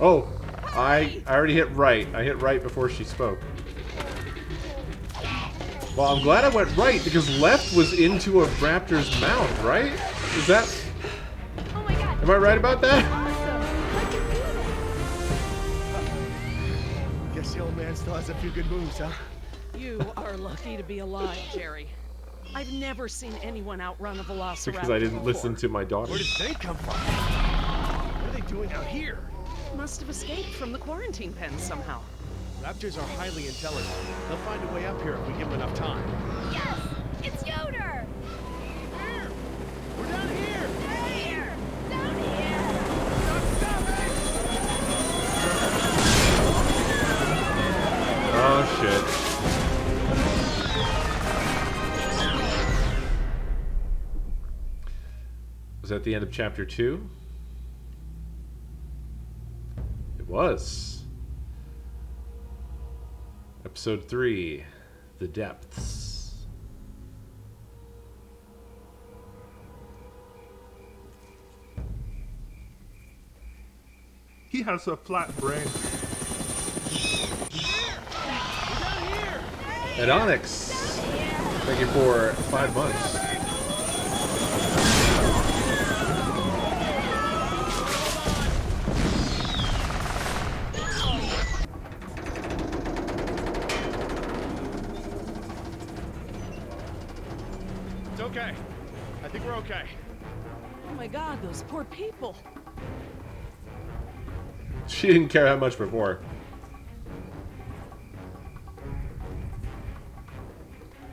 Oh! I already hit right. I hit right before she spoke. Well, I'm glad I went right because left was into a raptor's mouth, right? Is that... Oh my god. Am I right about that? Awesome. How'd you do that? Guess the old man still has a few good moves, huh? You are lucky to be alive, Jerry. I've never seen anyone outrun a velociraptor Because I didn't before. listen to my daughter. Where did they come from? What are they doing out here? Must have escaped from the quarantine pen somehow. Raptors are highly intelligent. They'll find a way up here if we give them enough time. Yes! It's Yoder! Here! We're down here! Down here! Down here! Oh, shit. Was that the end of chapter 2? It was. Episode 3, The Depths. He has a flat brain. At Onyx, thank you for 5 months. It's okay. I think we're okay. Oh my god, those poor people. She didn't care that much before.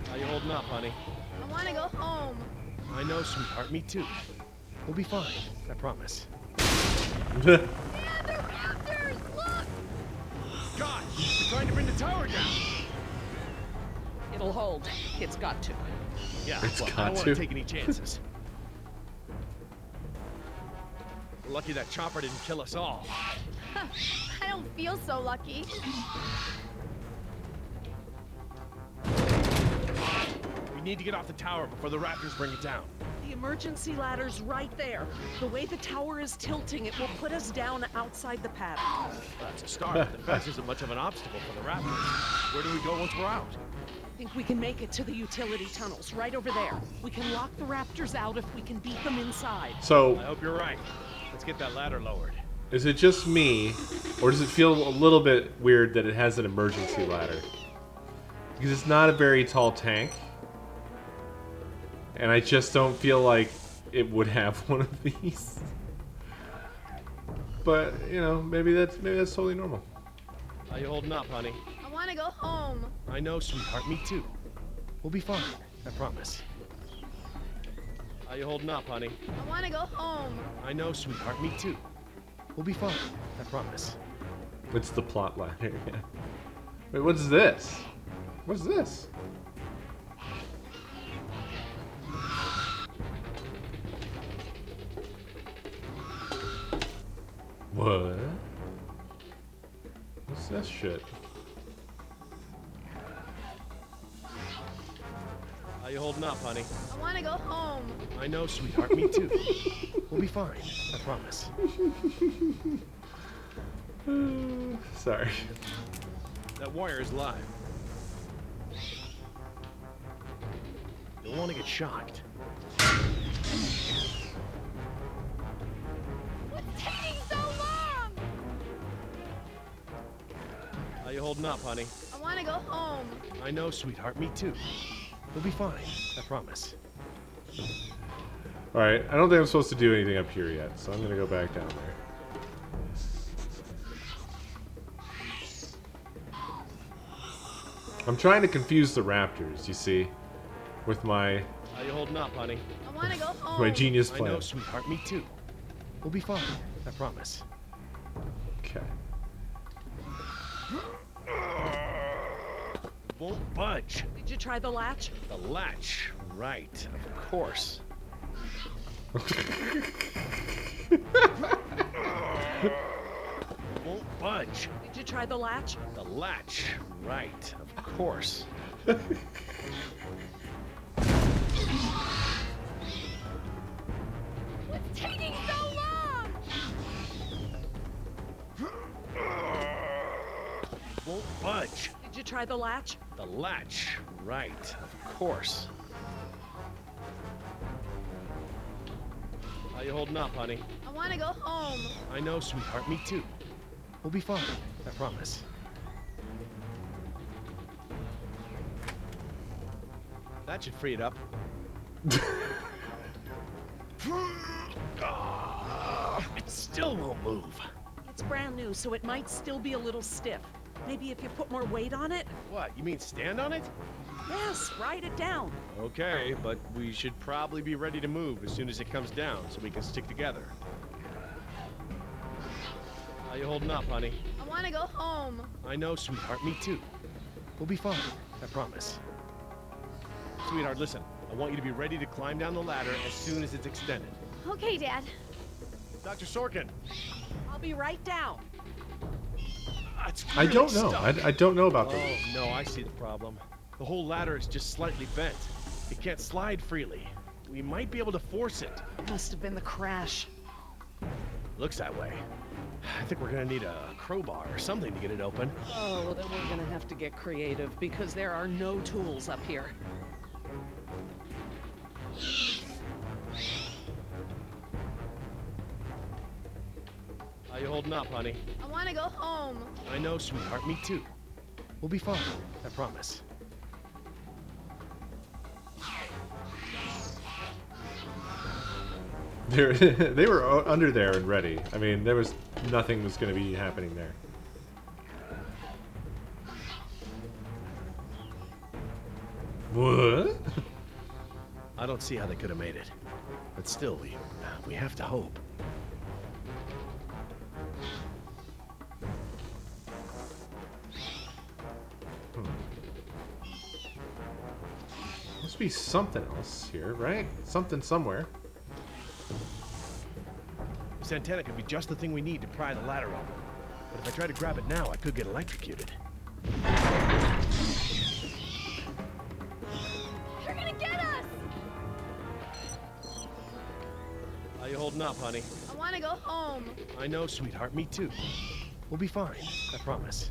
How you holding up, honey? I want to go home. I know, sweetheart. Me too. We'll be fine. I promise. Yeah, the raptors! Look! God! We're trying to bring the tower down! It'll hold. It's got to. Yeah, It's well, I got don't want to. to take any chances. We're lucky that chopper didn't kill us all. I don't feel so lucky. We need to get off the tower before the raptors bring it down. The emergency ladder's right there. The way the tower is tilting, it will put us down outside the paddock. That's a start. The fence isn't much of an obstacle for the raptors. Where do we go once we're out? I think we can make it to the utility tunnels, right over there. We can lock the raptors out if we can beat them inside. So, I hope you're right. Let's get that ladder lowered. is it just me, or does it feel a little bit weird that it has an emergency ladder? Because it's not a very tall tank. And I just don't feel like it would have one of these. But, you know, maybe that's totally normal. How you holding up, honey? I want to go home. I know, sweetheart. Me too. We'll be fine. I promise. How you holding up, honey? I want to go home. I know, sweetheart. Me too. We'll be fine. I promise. It's the plot ladder, yeah. Wait, what's this? What's this? What? What's this shit? How you holding up, honey? I want to go home. I know, sweetheart. Me too. We'll be fine. I promise. Sorry. That wire is live. You'll want to get shocked. What's taking so long? How you holding up, honey? I want to go home. I know, sweetheart. Me too. We'll be fine. I promise. Alright, I don't think I'm supposed to do anything up here yet, so I'm gonna go back down there. I'm trying to confuse the raptors, you see, with my How you holding up, honey? I want to go home. my genius I plan. know, sweetheart. Me too. We'll be fine. I promise. Okay. Won't budge. Did you try the latch? The latch. Right. Of course. Won't budge. Did you try the latch? The latch. Right. Of course. What's taking so long? won't budge. Did you try the latch? The latch. Right, of course. How you holding up, honey? I want to go home. I know, sweetheart. Me too. We'll be fine. I promise. That should free it up. It still won't move. It's brand new, so it might still be a little stiff. Maybe if you put more weight on it? What, you mean stand on it? Yes, write it down. Okay, but we should probably be ready to move as soon as it comes down so we can stick together. How you holding up, honey? I want to go home. I know, sweetheart. Me too. We'll be fine. I promise. Sweetheart, listen. I want you to be ready to climb down the ladder as soon as it's extended. Okay, Dad. Dr. Sorkin. I'll be right down. It's I really don't know. stuck. I don't know about Oh, this. no, I see the problem. The whole ladder is just slightly bent. It can't slide freely. We might be able to force it. Must have been the crash. Looks that way. I think we're gonna need a crowbar or something to get it open. Oh, well, then we're gonna have to get creative because there are no tools up here. How you holding up, honey? I want to go home. I know, sweetheart. Me too. We'll be fine. I promise. They were under there and ready. I mean, there was nothing was going to be happening there. What? I don't see how they could have made it. But still, we have to hope. Must be something else here, right? Something somewhere. This antenna could be just the thing we need to pry the ladder open. But if I try to grab it now, I could get electrocuted. You're gonna get us! How you holding up, honey? I want to go home. I know, sweetheart. Me too. We'll be fine. I promise.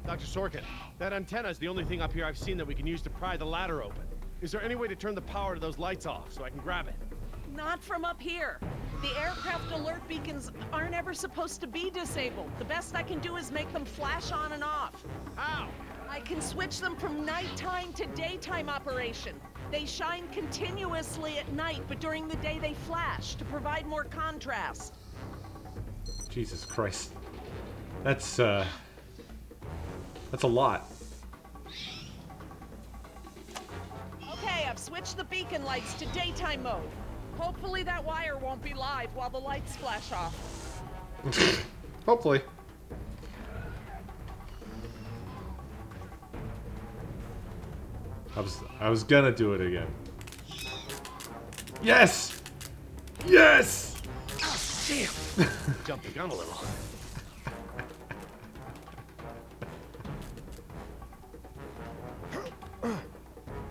Dr. Sorkin, that antenna is the only thing up here I've seen that we can use to pry the ladder open. Is there any way to turn the power to those lights off so I can grab it? Not from up here. The aircraft alert beacons aren't ever supposed to be disabled. The best I can do is make them flash on and off. How? I can switch them from nighttime to daytime operation. They shine continuously at night, but during the day they flash to provide more contrast. Jesus Christ. That's a lot. Okay, I've switched the beacon lights to daytime mode. Hopefully that wire won't be live while the lights flash off. Hopefully. I was gonna do it again. Yes! Yes! Damn! Jumped the gun a little.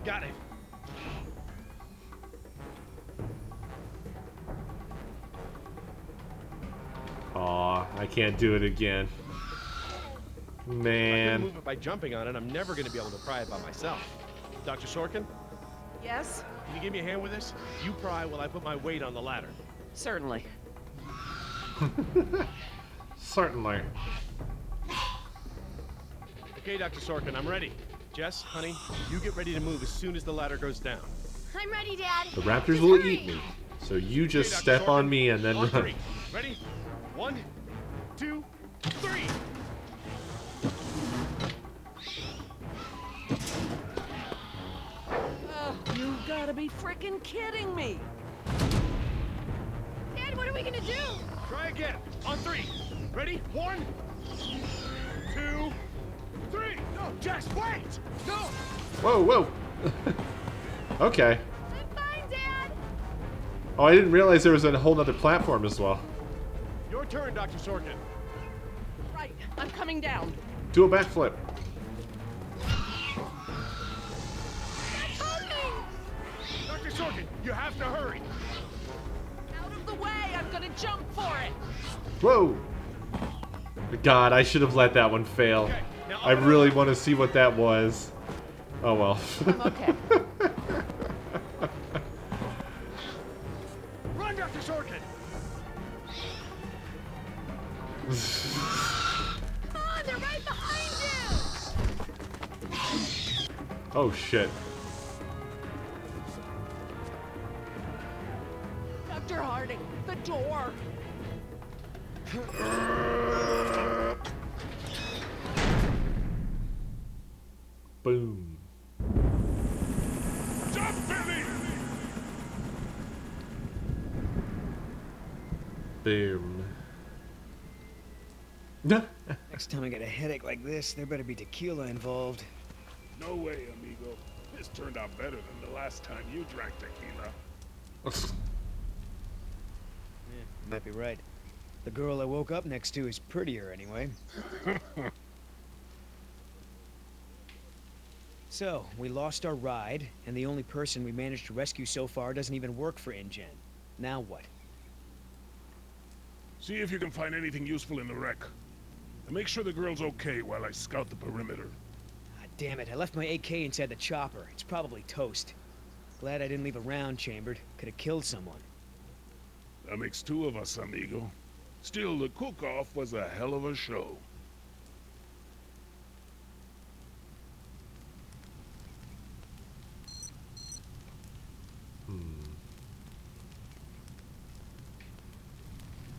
Got it. Aw, I can't do it again. If I Man. can move it by jumping on it, I'm never going to be able to pry it by myself. Dr. Sorkin, Yes? can you give me a hand with this? You pry while I put my weight on the ladder. Certainly. Certainly. Okay, Dr. Sorkin, I'm ready. Jess, honey, you get ready to move as soon as the ladder goes down. I'm ready, Dad. The raptors Just will hurry. eat me. So you just Okay, step Dr. on Sorkin, me and then on run. 3. Ready? 1, 2, 3. You gotta be frickin' kidding me! Dad, what are we gonna do? Try again. On 3. Ready? 1, 2, 3. No, Jess, wait! No! Whoa, whoa. Okay. I'm fine, Dad. Oh, I didn't realize there was a whole other platform as well. Your turn, Dr. Sorkin. Right, I'm coming down. Do a backflip. That's coming. Dr. Sorkin, you have to hurry. Out of the way, I'm gonna jump for it! Whoa. God, I should have let that one fail. Okay, now I really want to see what that was. Oh well. I'm okay. Run, Dr. Sorkin! Come on, they're right behind you! Oh shit. Dr. Harding, the door. Boom. Jump, Billy! Boom. Next time I get a headache like this, there better be tequila involved. No way, amigo. This turned out better than the last time you drank tequila. You might be right. The girl I woke up next to is prettier anyway. So, we lost our ride, and the only person we managed to rescue so far doesn't even work for InGen. Now what? See if you can find anything useful in the wreck. And make sure the girl's okay while I scout the perimeter. Ah, damn it, I left my AK inside the chopper. It's probably toast. Glad I didn't leave a round chambered. Could have killed someone. That makes two of us, amigo. Still, the cook-off was a hell of a show.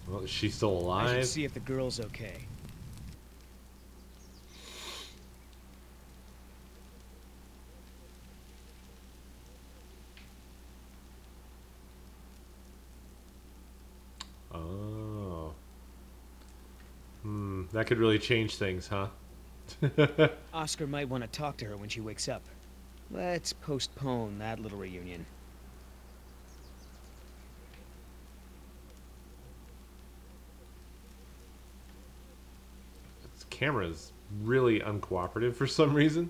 Well, is she still I should alive? see if the girl's okay. Oh. That could really change things, huh? Oscar might want to talk to her when she wakes up. Let's postpone that little reunion. This camera is really uncooperative for some reason.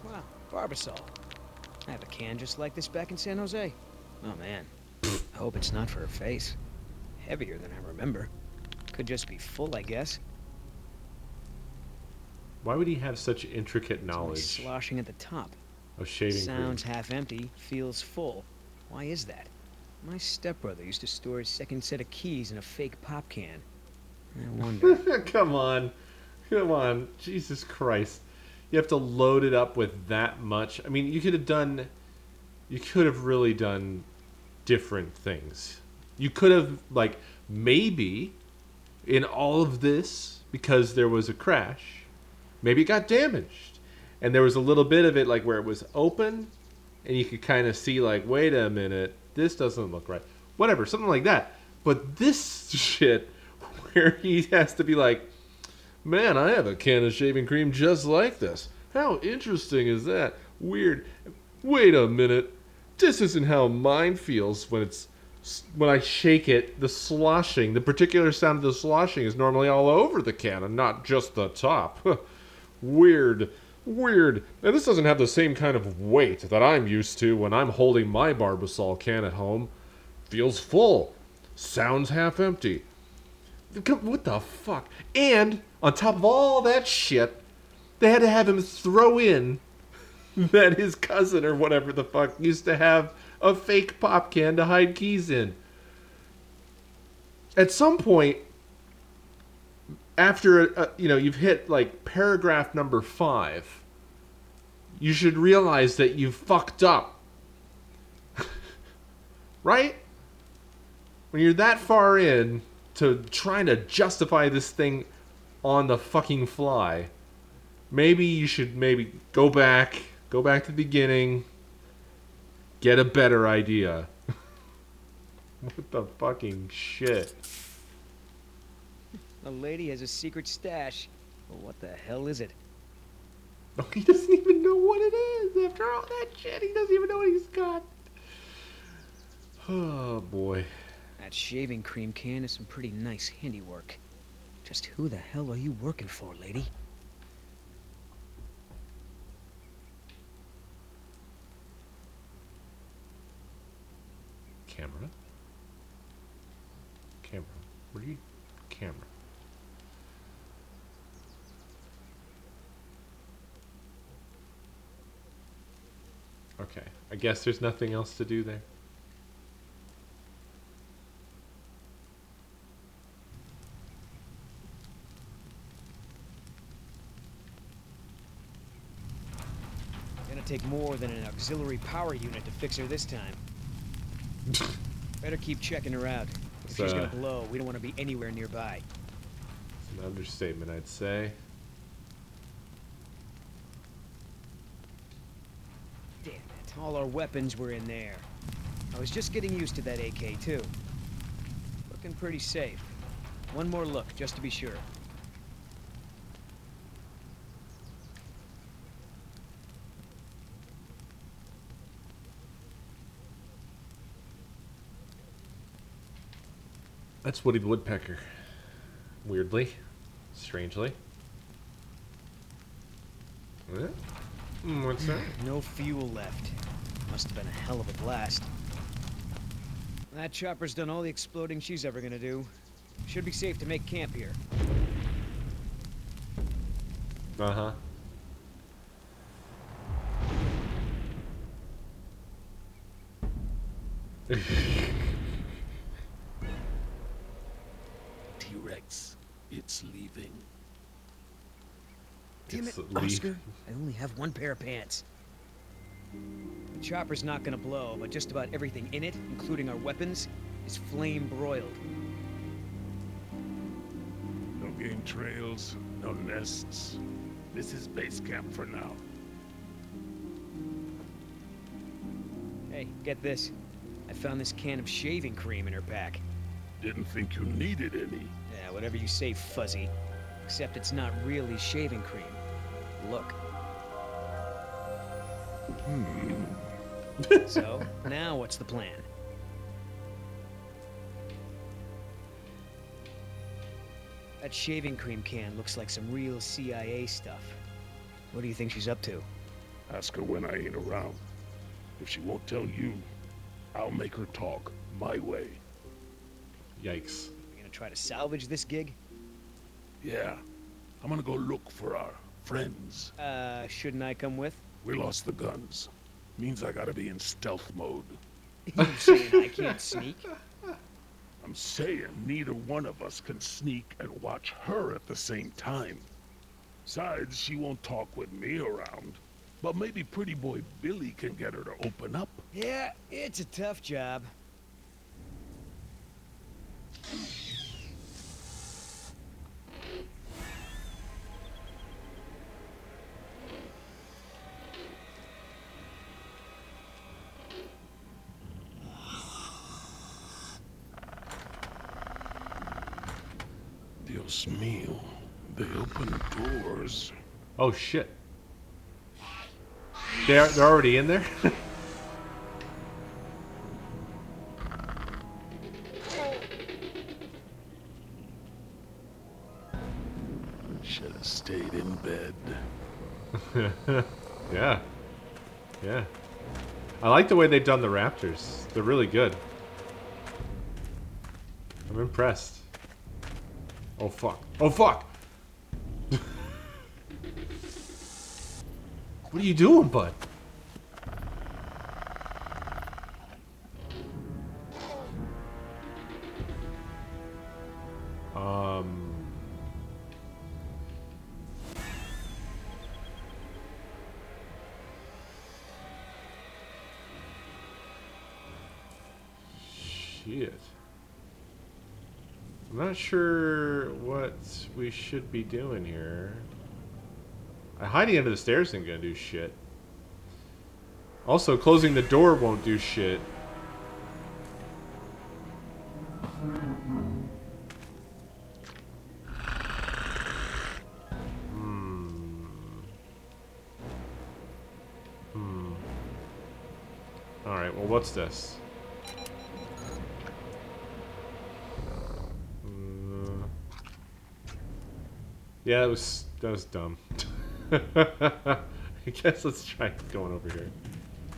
Wow, Barbasol. I have a can just like this back in San Jose. Oh man, I hope it's not for her face. Heavier than I remember. Could just be full, I guess. Why would he have such intricate It's only knowledge sloshing at the top. of shaving Sounds cream? half empty, feels full. Why is that? My stepbrother used to store his second set of keys in a fake pop can. I wonder. Come on. Come on. Jesus Christ. You have to load it up with that much. I mean, you could have really done different things. You could have, like, maybe in all of this, because there was a crash, maybe it got damaged. And there was a little bit of it, like, where it was open, and you could kind of see, like, wait a minute, this doesn't look right. Whatever, something like that. But this shit, where he has to be like, man, I have a can of shaving cream just like this. How interesting is that? Weird. Wait a minute. This isn't how mine feels when I shake it. The sloshing, the particular sound of the sloshing is normally all over the can and not just the top. Weird. Weird. And this doesn't have the same kind of weight that I'm used to when I'm holding my Barbasol can at home. Feels full. Sounds half empty. What the fuck? And on top of all that shit, they had to have him throw in that his cousin or whatever the fuck used to have a fake pop can to hide keys in. At some point, after you've hit like paragraph number 5, you should realize that you've fucked up. Right? When you're that far in to trying to justify this thing on the fucking fly, maybe you should go back to the beginning, get a better idea. What the fucking shit? A lady has a secret stash. Well, what the hell is it? Oh, he doesn't even know what it is. After all that shit, he doesn't even know what he's got. Oh boy. That shaving cream can is some pretty nice handiwork. Just who the hell are you working for, lady? Camera? Camera. Where are you? Camera. Okay. I guess there's nothing else to do there. Gonna take more than an auxiliary power unit to fix her this time. Better keep checking her out. If she's gonna blow, we don't want to be anywhere nearby. It's an understatement, I'd say. Damn it, all our weapons were in there. I was just getting used to that AK, too. Looking pretty safe. One more look, just to be sure. That's Woody the Woodpecker. Weirdly. Strangely. What's that? No fuel left. Must have been a hell of a blast. That chopper's done all the exploding she's ever gonna do. Should be safe to make camp here. Uh-huh. T-Rex, it's leaving. Damn It's it, leave. Oscar. I only have one pair of pants. The chopper's not gonna blow, but just about everything in it, including our weapons, is flame broiled. No game trails, no nests. This is base camp for now. Hey, get this. I found this can of shaving cream in her pack. Didn't think you needed any. Yeah, whatever you say, Fuzzy. Except it's not really shaving cream. Look. So, now what's the plan? That shaving cream can looks like some real CIA stuff. What do you think she's up to? Ask her when I ain't around. If she won't tell you, I'll make her talk my way. Yikes. You gonna try to salvage this gig? Yeah, I'm gonna go look for our friends. Shouldn't I come with? We lost the guns. Means I gotta be in stealth mode. You saying I can't sneak? I'm saying neither one of us can sneak and watch her at the same time. Besides, she won't talk with me around. But maybe pretty boy Billy can get her to open up. Yeah, it's a tough job. Dios mío, they open doors. Oh shit. They're already in there? Should have stayed in bed. Yeah. Yeah. I like the way they've done the raptors. They're really good. I'm impressed. Oh fuck. Oh fuck! What are you doing, bud? Shit. I'm not sure what we should be doing here. Hiding under the stairs isn't gonna do shit. Also, closing the door won't do shit. Alright, well, what's this? Yeah, that was dumb. I guess let's try going over here.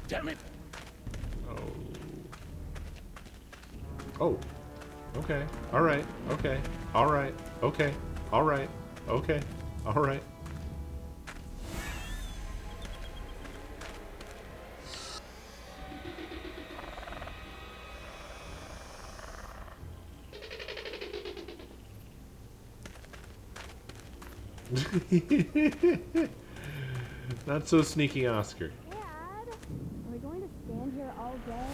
Damn it! Oh. Oh. Okay. All right. Okay. All right. Okay. All right. Okay. All right. Not so sneaky, Oscar. Dad, are we going to stand here all day?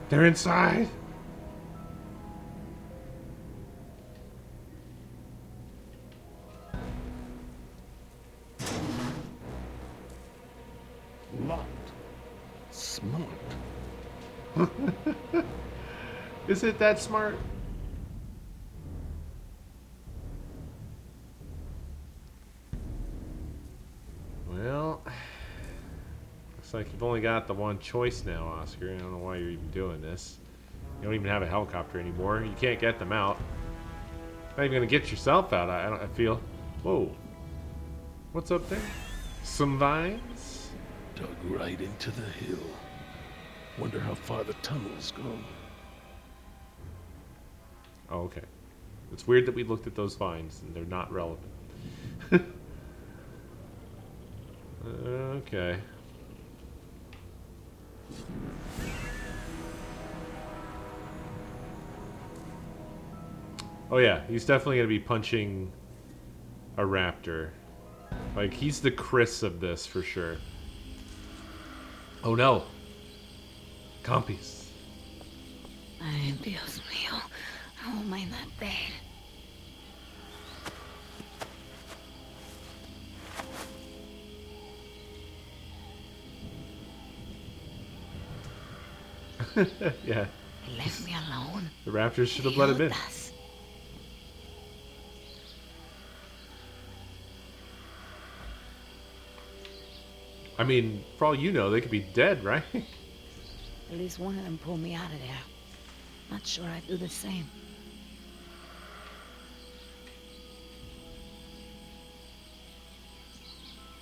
They're inside. Locked. Smart. Is it that smart? Well, looks like you've only got the one choice now, Oscar. I don't know why you're even doing this. You don't even have a helicopter anymore. You can't get them out. Not even gonna get yourself out. I feel. Whoa. What's up there? Some vines? Dug right into the hill. Wonder how far the tunnels go. Oh, okay. It's weird that we looked at those vines and they're not relevant. Okay. Oh yeah, he's definitely gonna be punching a raptor. Like, he's the Chris of this for sure. Oh no. Compies. Ay, Dios mío. How am I not dead? Yeah. Leave me alone. The raptors should have let him in. Idiotas. I mean, for all you know, they could be dead, right? At least one of them pulled me out of there. Not sure I'd do the same.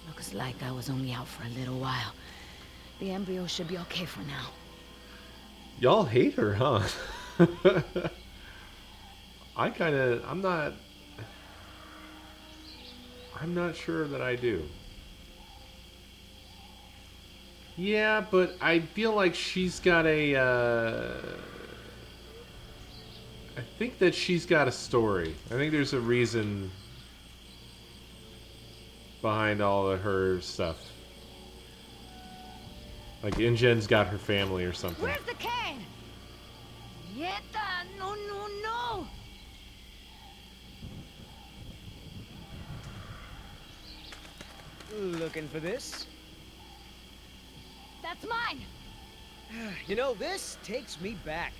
Looks like I was only out for a little while. The embryo should be okay for now. Y'all hate her, huh? I'm not sure that I do. Yeah, but I feel like she's got I think that she's got a story. I think there's a reason behind all of her stuff. Like, InGen's got her family or something. Where's the cane? Yeta, no, no, no! Looking for this? That's mine! You know, this takes me back.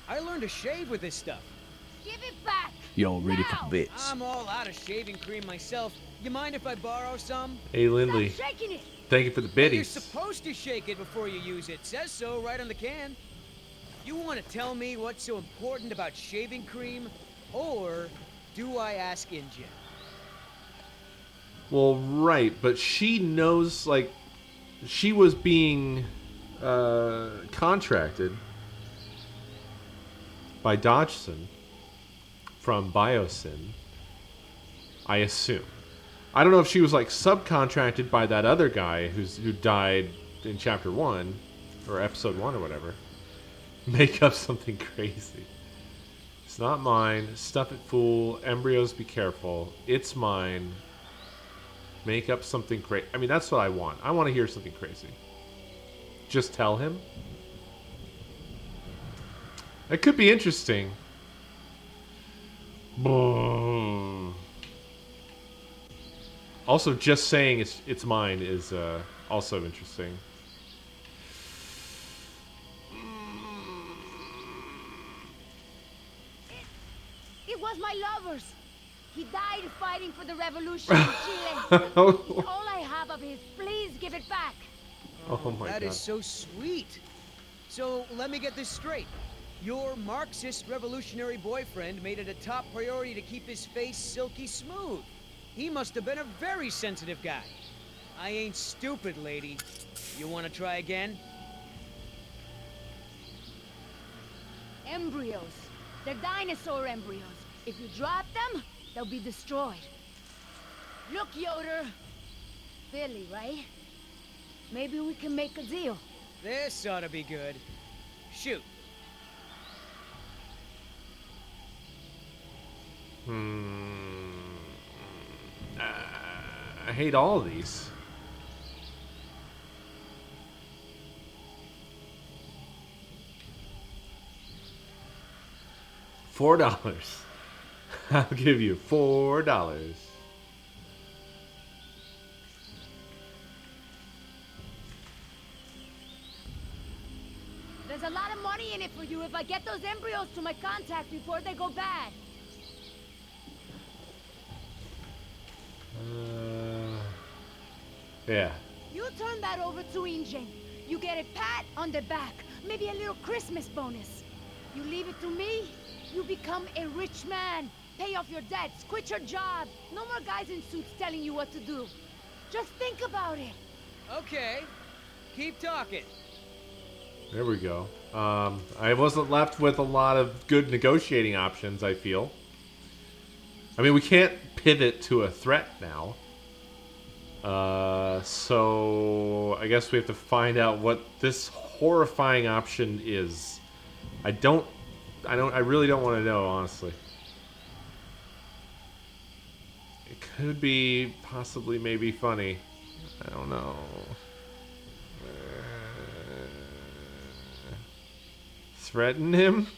I learned to shave with this stuff. Give it back! Y'all ready Now! for bits? I'm all out of shaving cream myself. You mind if I borrow some? Hey, Lindley. Stop shaking it! Thank you for the You're biddies. supposed to shake it before you use it. Says so right on the can. You want to tell me what's so important about shaving cream? Or do I ask InGen? Well, right, but she knows, like, she was being contracted by Dodgson from Biosyn, I assume. I don't know if she was, like, subcontracted by that other guy who died in Chapter 1, or Episode 1 or whatever. Make up something crazy. It's not mine. Stuff it, fool. Embryos, be careful. It's mine. Make up something crazy. I mean, that's what I want. I want to hear something crazy. Just tell him. That could be interesting. Also, just saying it's mine is also interesting. It was my lover's. He died fighting for the revolution in Chile. It's all I have of his. Please give it back. Oh my That god. is so sweet. So let me get this straight. Your Marxist revolutionary boyfriend made it a top priority to keep his face silky smooth. He must have been a very sensitive guy. I ain't stupid, lady. You want to try again? Embryos. They're dinosaur embryos. If you drop them, they'll be destroyed. Look, Yoder. Billy, right? Maybe we can make a deal. This ought to be good. Shoot. I hate all of these. $4. I'll give you $4. There's a lot of money in it for you if I get those embryos to my contact before they go bad. Yeah. You turn that over to Ingen. You get a pat on the back, maybe a little Christmas bonus. You leave it to me, you become a rich man. Pay off your debts, quit your job. No more guys in suits telling you what to do. Just think about it. Okay. Keep talking. There we go. I wasn't left with a lot of good negotiating options, I feel. I mean, we can't pivot to a threat now. So I guess we have to find out what this horrifying option is. I really don't want to know, honestly. It could be possibly maybe funny. I don't know. Threaten him?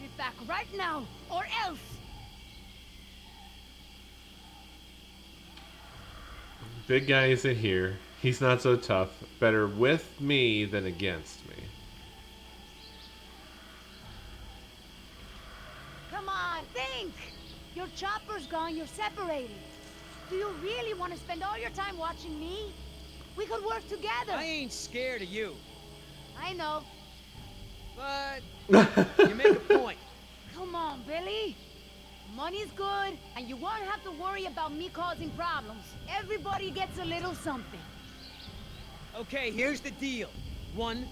Be back right now, or else. Big guy isn't here. He's not so tough. Better with me than against me. Come on, think! Your chopper's gone, you're separated. Do you really want to spend all your time watching me? We could work together. I ain't scared of you. I know. But you make a point. Come on, Billy. Money's good, and you won't have to worry about me causing problems. Everybody gets a little something. Okay, here's the deal. 1,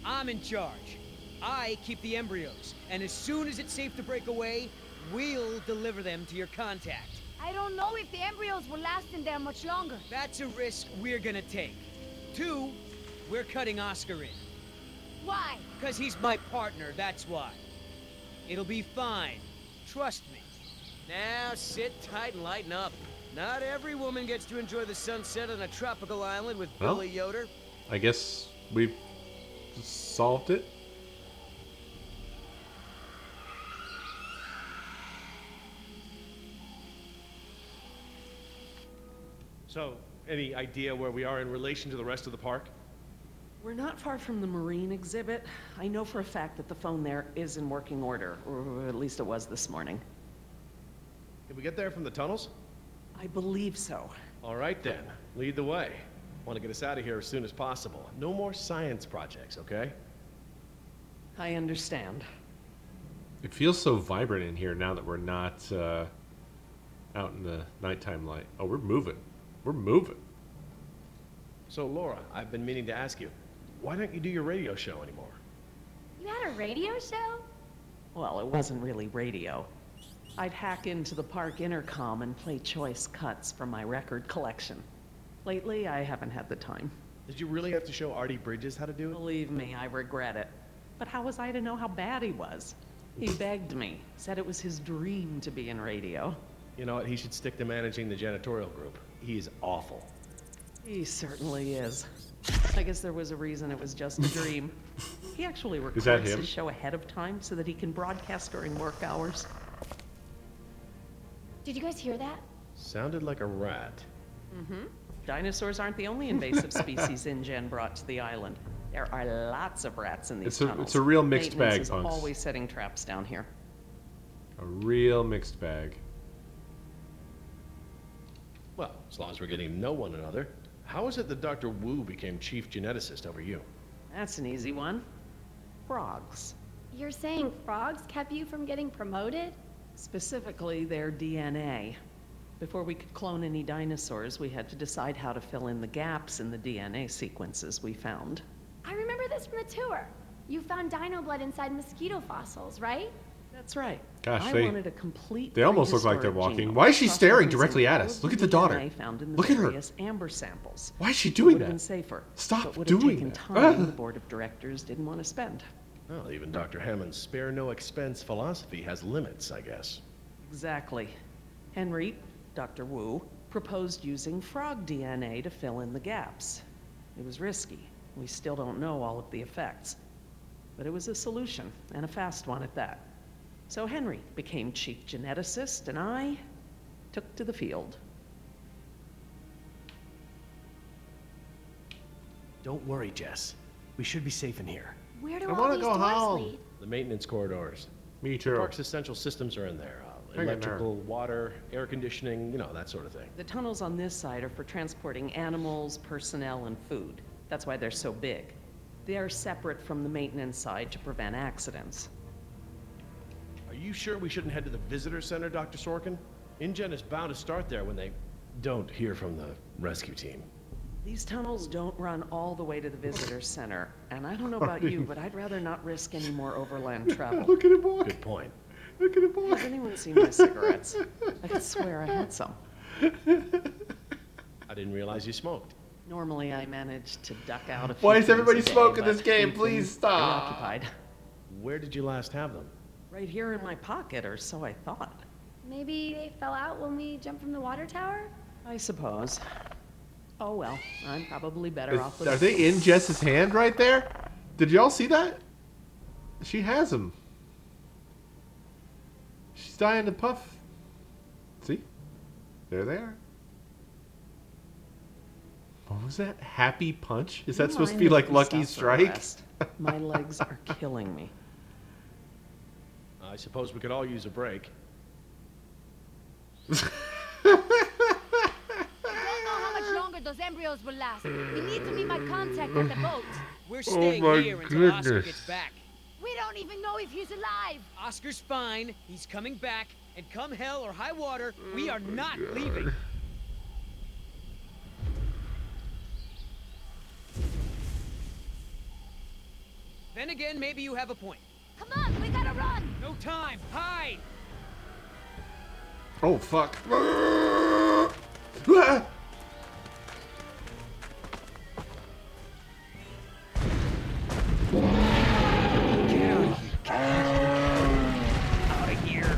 I'm in charge. I keep the embryos, and as soon as it's safe to break away, we'll deliver them to your contact. I don't know if the embryos will last in there much longer. That's a risk we're gonna take. 2, we're cutting Oscar in. Why? 'Cause he's my partner, that's why. It'll be fine. Trust me. Now sit tight and lighten up. Not every woman gets to enjoy the sunset on a tropical island with Well, Billy Yoder. I guess we solved it. So, any idea where we are in relation to the rest of the park? We're not far from the marine exhibit. I know for a fact that the phone there is in working order, or at least it was this morning. Did we get there from the tunnels? I believe so. All right then, lead the way. Want to get us out of here as soon as possible. No more science projects, okay? I understand. It feels so vibrant in here now that we're not out in the nighttime light. Oh, we're moving. We're moving. So, Laura, I've been meaning to ask you, why don't you do your radio show anymore? You had a radio show? Well, it wasn't really radio. I'd hack into the park intercom and play choice cuts from my record collection. Lately, I haven't had the time. Did you really have to show Artie Bridges how to do it? Believe me, I regret it. But how was I to know how bad he was? He begged me, said it was his dream to be in radio. You know what, he should stick to managing the janitorial group. He's awful. He certainly is. I guess there was a reason it was just a dream. He actually Is that records him? his show ahead of time so that he can broadcast during work hours. Did you guys hear that? Sounded like a rat. Dinosaurs aren't the only invasive species InGen brought to the island. There are lots of rats in these It's tunnels. a real mixed Maintenance bag, is Punks. always setting traps down here. A real mixed bag. Well, as long as we're getting to know one another, how is it that Dr. Wu became chief geneticist over you? That's an easy one. Frogs. You're saying frogs kept you from getting promoted? Specifically, their DNA. Before we could clone any dinosaurs, we had to decide how to fill in the gaps in the DNA sequences we found. I remember this from the tour. You found dino blood inside mosquito fossils, right? That's right. Gosh, I wanted a complete they almost look like they're prehistoric walking. genome, Why is she staring cross-referencing directly at all us? of Look at the the daughter. DNA found in the Look at her. various amber samples. Why is she It doing would have been that? safer. Stop but would have doing taken that. time the board of directors didn't want to spend. Well, even Dr. Hammond's spare no expense philosophy has limits, I guess. Exactly. Henry, Dr. Wu, proposed using frog DNA to fill in the gaps. It was risky. We still don't know all of the effects. But it was a solution, and a fast one at that. So Henry became chief geneticist, and I took to the field. Don't worry, Jess. We should be safe in here. Where do I all wanna these go doors home. lead? The maintenance corridors. Me The too. park's essential systems are in there. Hang in there. Electrical, water, air conditioning, you know, that sort of thing. The tunnels on this side are for transporting animals, personnel, and food. That's why they're so big. They are separate from the maintenance side to prevent accidents. Are you sure we shouldn't head to the visitor center, Dr. Sorkin? InGen is bound to start there when they don't hear from the rescue team. These tunnels don't run all the way to the visitor center, and I don't know about you, but I'd rather not risk any more overland travel. Look at him walk. Good point. Look at him walk. Has anyone seen my cigarettes? I could swear I had some. I didn't realize you smoked. Normally, I manage to duck out a few Why is things everybody a day, smoking but this game? we've Please been stop. Preoccupied. Where did you last have them? Right here in my pocket, or so I thought. Maybe they fell out when we jumped from the water tower? I suppose. Oh well, I'm probably better off with. Are they in Jess's hand right there? Did y'all see that? She has them. She's dying to puff. See? There they are. What was that? Happy punch? Is that supposed to be like Lucky Strike? My legs are killing me. I suppose we could all use a break. I don't know how much longer those embryos will last. We need to meet my contact at the boat. We're staying my here until Oscar goodness. gets back. We don't even know if he's alive. Oscar's fine. He's coming back. And come hell or high water, we are not leaving. Then again, maybe you have a point. Come on, we gotta run. No time. Hide! Oh, fuck. Get out of here. Out of here.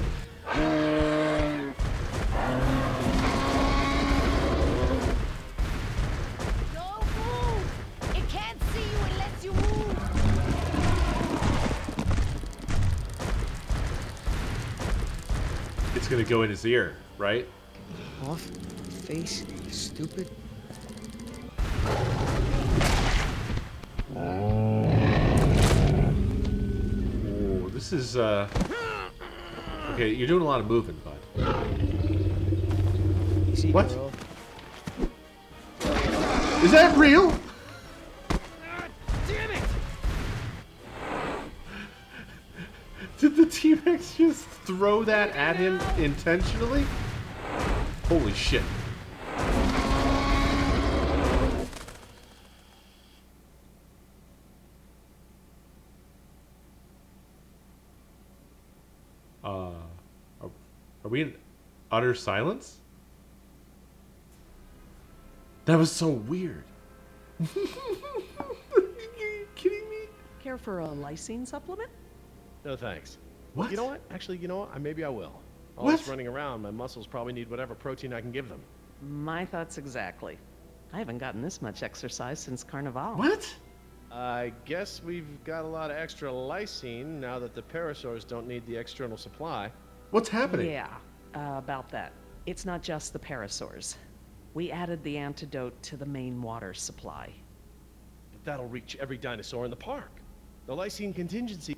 Don't move. It can't see you unless you move. It's gonna go in his ear, right? Off. Face. Stupid. Oh, this is, okay, you're doing a lot of moving, bud. Easy, What? girl. Is that real? Damn it! Did the T-Rex just throw that at him intentionally? Holy shit. Are we in utter silence? That was so weird. Are you kidding me? Care for a lysine supplement? No thanks. What? You know what? Actually, you know what? Maybe I will. All What? this running around, my muscles probably need whatever protein I can give them. My thoughts exactly. I haven't gotten this much exercise since Carnival. What? I guess we've got a lot of extra lysine now that the parasaurs don't need the external supply. What's happening? Yeah, about that. It's not just the parasaurs. We added the antidote to the main water supply. But that'll reach every dinosaur in the park. The Lycine contingency...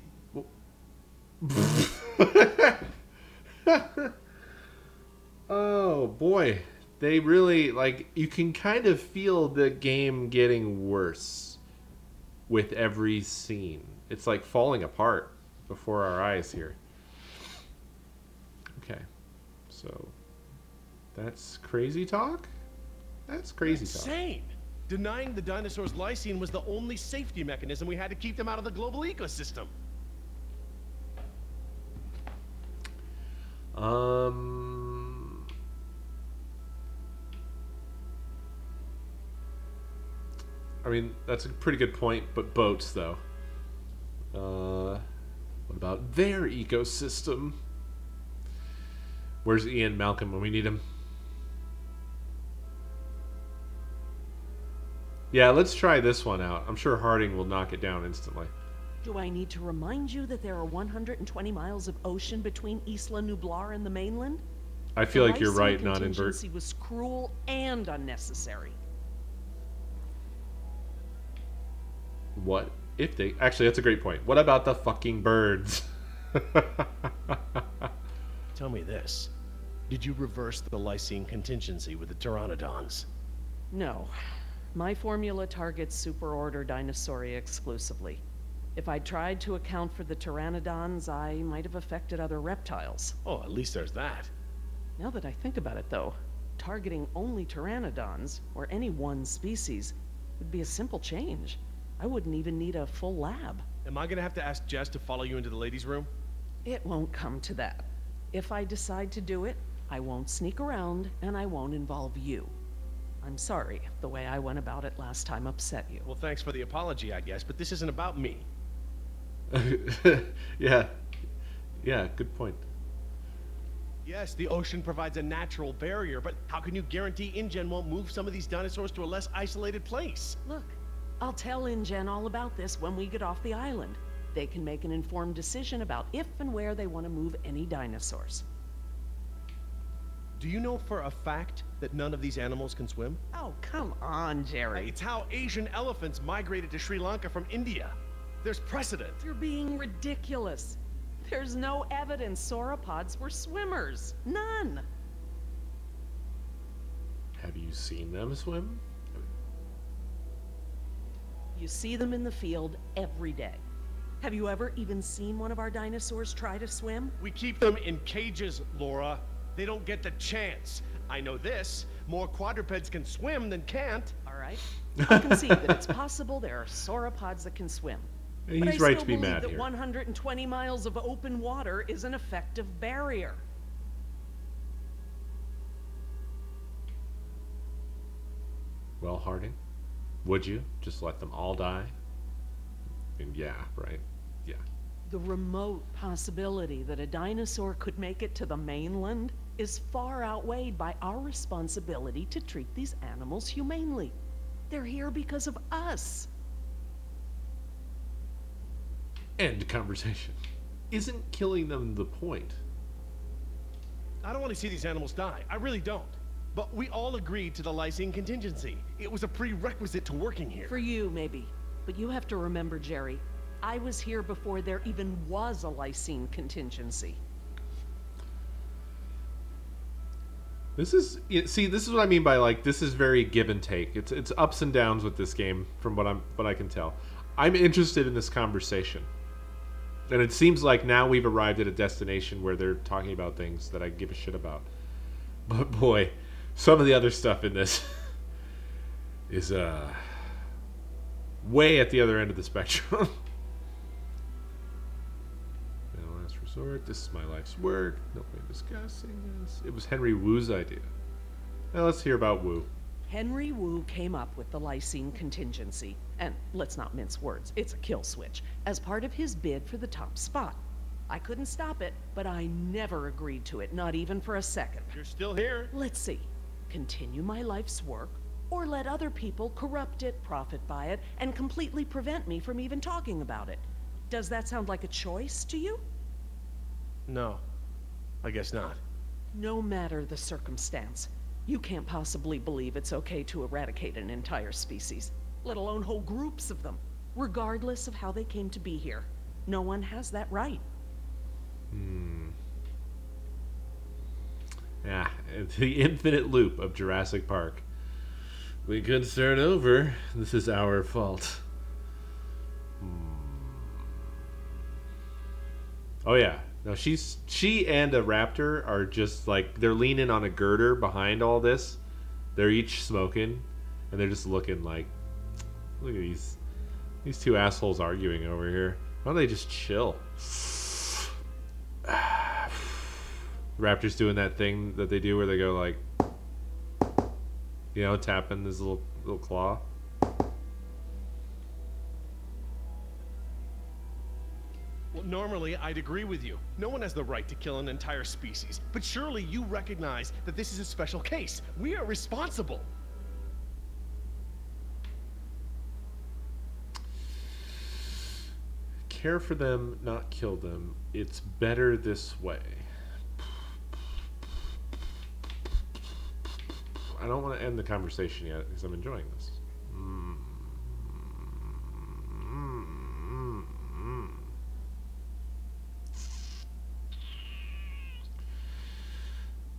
Oh boy, they really, like, you can kind of feel the game getting worse with every scene. It's like falling apart before our eyes here. Okay, so that's crazy talk? That's crazy talk. Insane! Denying the dinosaurs lysine was the only safety mechanism we had to keep them out of the global ecosystem. I mean, that's a pretty good point, but boats, though. What about their ecosystem? Where's Ian Malcolm when we need him? Yeah, let's try this one out. I'm sure Harding will knock it down instantly. Do I need to remind you that there are 120 miles of ocean between Isla Nublar and the mainland? I feel like you're Lysine right, not invert. contingency was cruel and unnecessary. What if they... Actually, that's a great point. What about the fucking birds? Tell me this. Did you reverse the lysine contingency with the pteranodons? No. My formula targets superorder Dinosauria exclusively. If I tried to account for the pteranodons, I might have affected other reptiles. Oh, at least there's that. Now that I think about it, though, targeting only pteranodons, or any one species, would be a simple change. I wouldn't even need a full lab. Am I gonna have to ask Jess to follow you into the ladies' room? It won't come to that. If I decide to do it, I won't sneak around, and I won't involve you. I'm sorry if the way I went about it last time upset you. Well, thanks for the apology, I guess, but this isn't about me. Yeah, good point. Yes, the ocean provides a natural barrier, but how can you guarantee InGen won't move some of these dinosaurs to a less isolated place? Look, I'll tell InGen all about this when we get off the island. They can make an informed decision about if and where they want to move any dinosaurs. Do you know for a fact that none of these animals can swim? Oh, come on, Jerry. It's how Asian elephants migrated to Sri Lanka from India. There's precedent. You're being ridiculous. There's no evidence sauropods were swimmers. None. Have you seen them swim? You see them in the field every day. Have you ever even seen one of our dinosaurs try to swim? We keep them in cages, Laura. They don't get the chance. I know this. More quadrupeds can swim than can't. All right. I'll concede that it's possible there are sauropods that can swim. He's But I right still to be believe mad that here. 120 miles of open water is an effective barrier. Well, Harding, would you just let them all die? And yeah, right? Yeah. The remote possibility that a dinosaur could make it to the mainland is far outweighed by our responsibility to treat these animals humanely. They're here because of us. End conversation. Isn't killing them the point? I don't want to see these animals die. I really don't. But we all agreed to the lysine contingency. It was a prerequisite to working here. For you, maybe. But you have to remember, Jerry, I was here before there even was a lysine contingency. This is see. This is what I mean by, like, this is very give and take. It's ups and downs with this game, from what I can tell. I'm interested in this conversation, and it seems like now we've arrived at a destination where they're talking about things that I give a shit about. But boy, some of the other stuff in this is way at the other end of the spectrum. Last resort. This is my life's work. No point discussing this. It was Henry Wu's idea. Now let's hear about Wu. Henry Wu came up with the lysine contingency, and let's not mince words, it's a kill switch, as part of his bid for the top spot. I couldn't stop it, but I never agreed to it, not even for a second. You're still here. Let's see. Continue my life's work, or let other people corrupt it, profit by it, and completely prevent me from even talking about it. Does that sound like a choice to you? No, I guess not. No matter the circumstance, you can't possibly believe it's okay to eradicate an entire species. let alone whole groups of them, regardless of how they came to be here. No one has that right. Yeah, it's the infinite loop of Jurassic Park. We could start over. This is our fault. Oh yeah. No, she and a raptor are just like, they're leaning on a girder behind all this. They're each smoking, and they're just looking like, look at these two assholes arguing over here. Why don't they just chill? Raptor's doing that thing that they do where they go like, you know, tapping his little claw. Well, normally I'd agree with you. No one has the right to kill an entire species. But surely you recognize that this is a special case. We are responsible. Care for them, not kill them. It's better this way. I don't want to end the conversation yet because I'm enjoying this.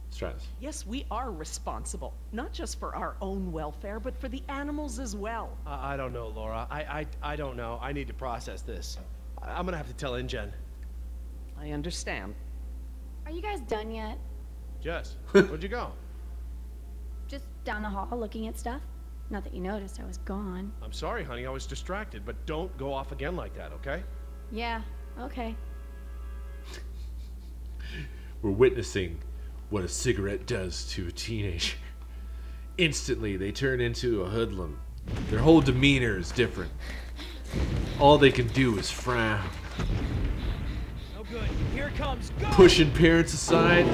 Let's try this. Yes, we are responsible, not just for our own welfare, but for the animals as well. I don't know, Laura. I don't know. I need to process this. I'm gonna have to tell InGen. I understand. Are you guys done yet? Jess, where'd you go? Just down the hall looking at stuff? Not that you noticed I was gone. I'm sorry, honey. I was distracted, but don't go off again like that, okay? Yeah, okay. We're witnessing what a cigarette does to a teenager. Instantly, they turn into a hoodlum. Their whole demeanor is different. All they can do is frown. No good. Here it comes. Go! Pushing parents aside.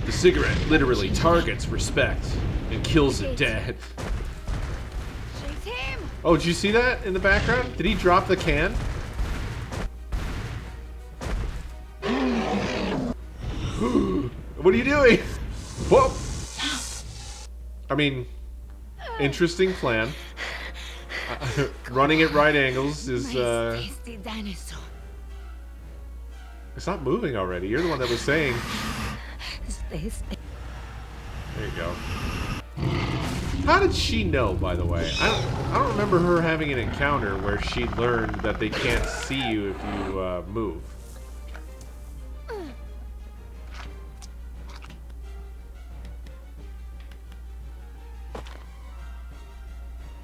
The cigarette literally targets respect and kills it dead. Chase him! Oh, did you see that in the background? Did he drop the can? What are you doing? Whoa! I mean, interesting plan. Running at right angles is, It's not moving already. You're the one that was saying. There you go. How did she know, by the way? I don't remember her having an encounter where she learned that they can't see you if you move.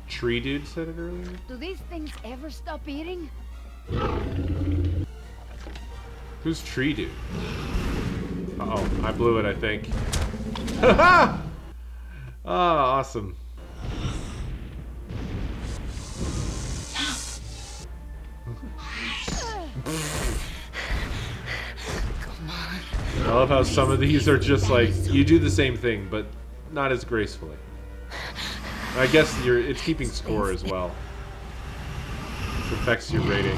Tree dude said it earlier. Do these things ever stop eating? Who's Tree dude? Uh-oh, I blew it, I think. Ha-ha! Oh, awesome. I love how some of these are just like, you do the same thing, but not as gracefully. I guess it's keeping score as well. It affects your rating.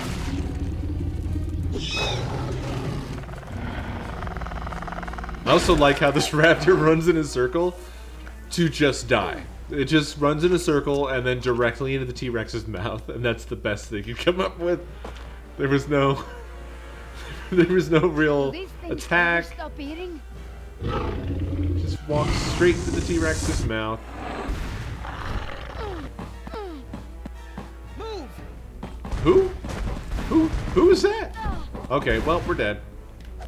I also like how this raptor runs in a circle to just die. It just runs in a circle and then directly into the T-Rex's mouth, and that's the best they could come up with. There was no real attack. Stop eating? Just walks straight to the T-Rex's mouth. Move! Who is that? Okay, well, we're dead.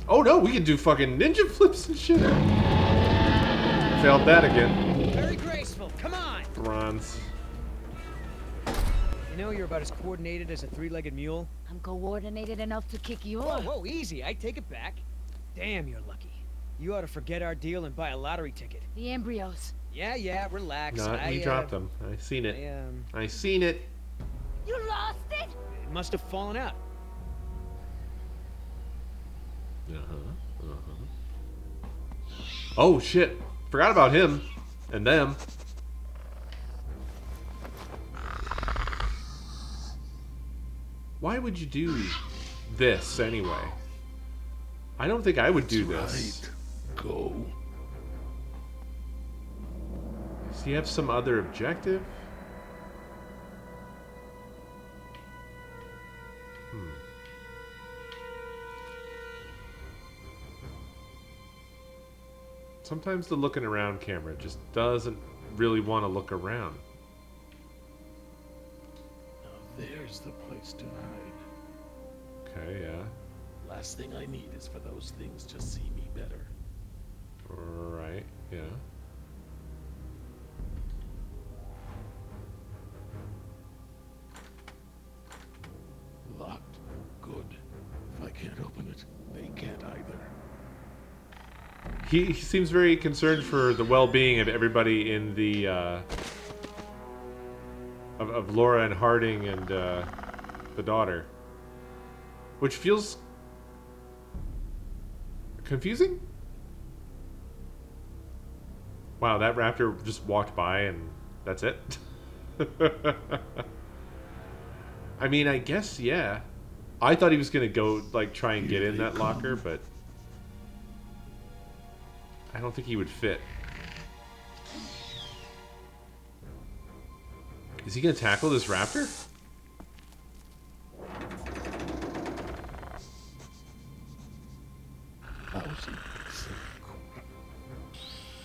Oh no, we can do fucking ninja flips and shit. Failed that again. Very graceful. Come on. Bronze. You know you're about as coordinated as a three-legged mule. I'm coordinated enough to kick you Whoa, off. whoa, easy. I take it back. Damn, you're lucky. You ought to forget our deal and buy a lottery ticket. The embryos. Yeah, relax. No, he dropped them. I seen it. I seen it. You lost it? It must have fallen out. Oh shit! Forgot about him and them. Why would you do this anyway? I don't think I would do this. Right. Go. he have some other objective? Sometimes the looking around camera just doesn't really want to look around. Now there's the place to hide. Okay, yeah. Last thing I need is for those things to see me better. Right, yeah. Locked. Good. If I can't open it, they can't either. He seems very concerned for the well-being of everybody in the of Laura and Harding and the daughter, which feels confusing. Wow, that raptor just walked by and that's it. I mean, I guess yeah. I thought he was gonna go like try and get in that locker, but I don't think he would fit. Is he gonna tackle this raptor?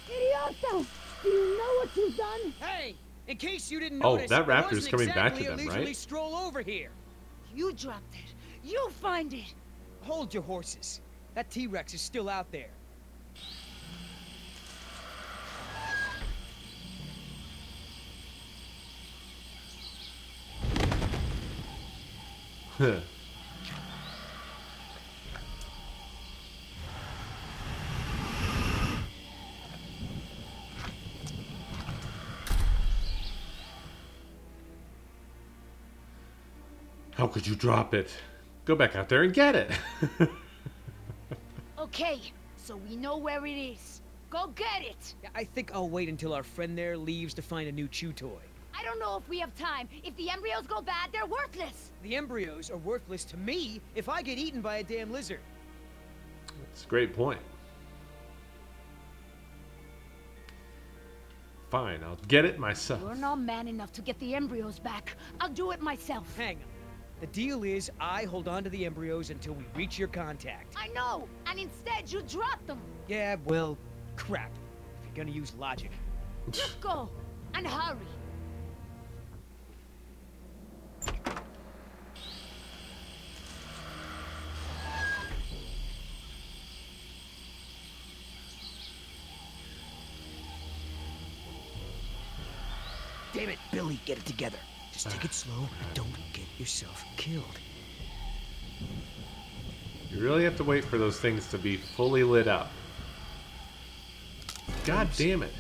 Idioto! Do you know what you've done? Hey! In case you didn't Oh, notice, that it raptor's wasn't coming back to exactly a them, leisurely right? stroll over here. You dropped it. You find it. Hold your horses. That T-Rex is still out there. How could you drop it? Go back out there and get it. Okay, so we know where it is. Go get it. Yeah, I think I'll wait until our friend there leaves to find a new chew toy. I don't know if we have time. If the embryos go bad, they're worthless. The embryos are worthless to me if I get eaten by a damn lizard. That's a great point. Fine, I'll get it myself. You're not man enough to get the embryos back. I'll do it myself. Hang on. The deal is I hold on to the embryos until we reach your contact. I know, and instead you drop them. Yeah, well, crap. If you're gonna use logic. Just go, and hurry. Damn it, Billy, get it together. Just take it slow. Don't get yourself killed. You really have to wait for those things to be fully lit up. God damn it.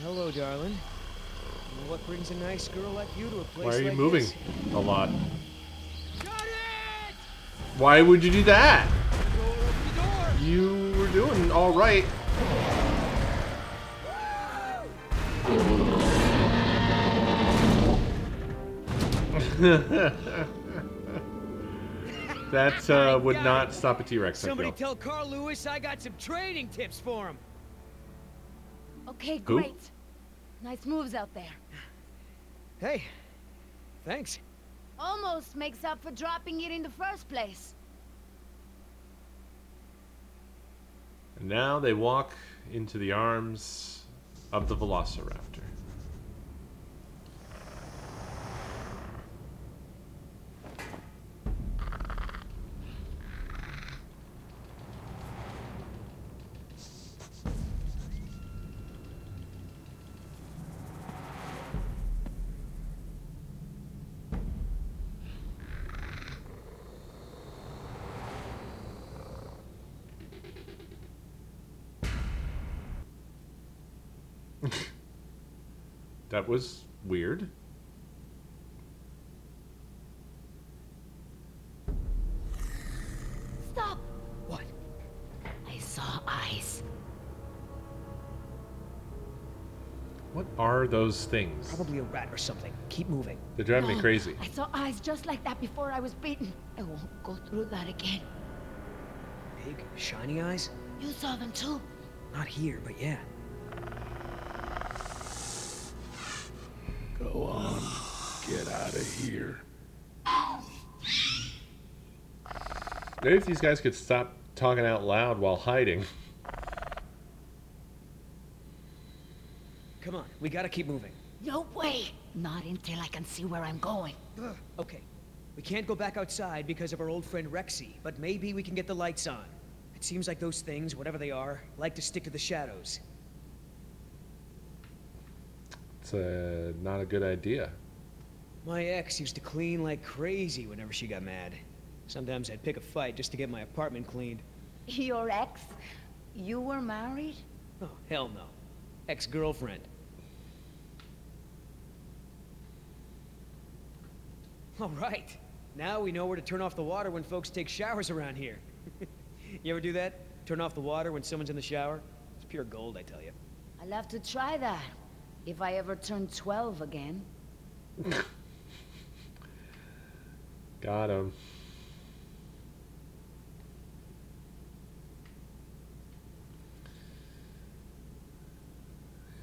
Hello, darling. What brings a nice girl like you to a place like Why are you this? moving a lot? Got it! Why would you do that? Go open the door. You were doing all right. That would not stop a T-Rex. Somebody tell Carl Lewis I got some training tips for him. Okay, Who? great. Nice moves out there. Hey, thanks. Almost makes up for dropping it in the first place. And now they walk into the arms of the Velociraptor. That was weird. Stop! What? I saw eyes. What are those things? Probably a rat or something. Keep moving. They're driving me crazy. I saw eyes just like that before I was beaten. I won't go through that again. Big, shiny eyes? You saw them too? Not here, but yeah. Go on. Get out of here. Maybe if these guys could stop talking out loud while hiding. Come on, we gotta keep moving. No way! Not until I can see where I'm going. Okay, we can't go back outside because of our old friend Rexy, but maybe we can get the lights on. It seems like those things, whatever they are, like to stick to the shadows. It's not a good idea. My ex used to clean like crazy whenever she got mad. Sometimes I'd pick a fight just to get my apartment cleaned. Your ex? You were married? Oh, hell no. Ex-girlfriend. All right. Now we know where to turn off the water when folks take showers around here. You ever do that? Turn off the water when someone's in the shower? It's pure gold, I tell you. I'll have to try that. If I ever turn 12 again. Got him.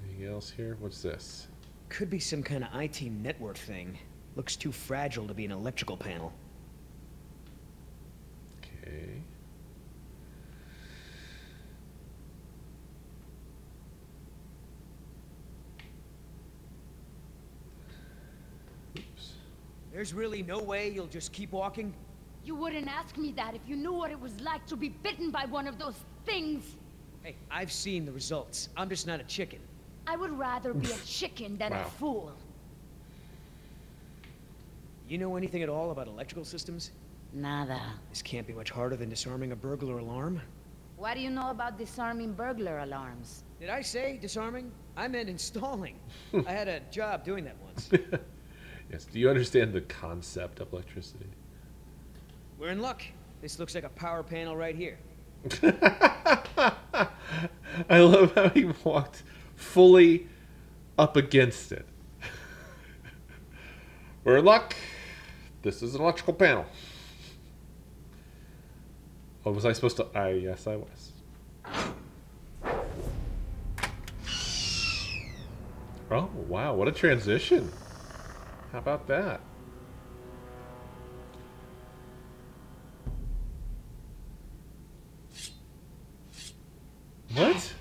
Anything else here? What's this? Could be some kind of IT network thing. Looks too fragile to be an electrical panel. Okay. Oops. There's really no way you'll just keep walking? You wouldn't ask me that if you knew what it was like to be bitten by one of those things. Hey, I've seen the results. I'm just not a chicken. I would rather be a chicken than a Wow. fool. You know anything at all about electrical systems? Nada. This can't be much harder than disarming a burglar alarm. What do you know about disarming burglar alarms? Did I say disarming? I meant installing. I had a job doing that once. Yes. Do you understand the concept of electricity? We're in luck. This looks like a power panel right here. I love how he walked fully up against it. We're in luck. This is an electrical panel. Oh, was I supposed to? Yes, I was. Oh, wow. What a transition. How about that? What?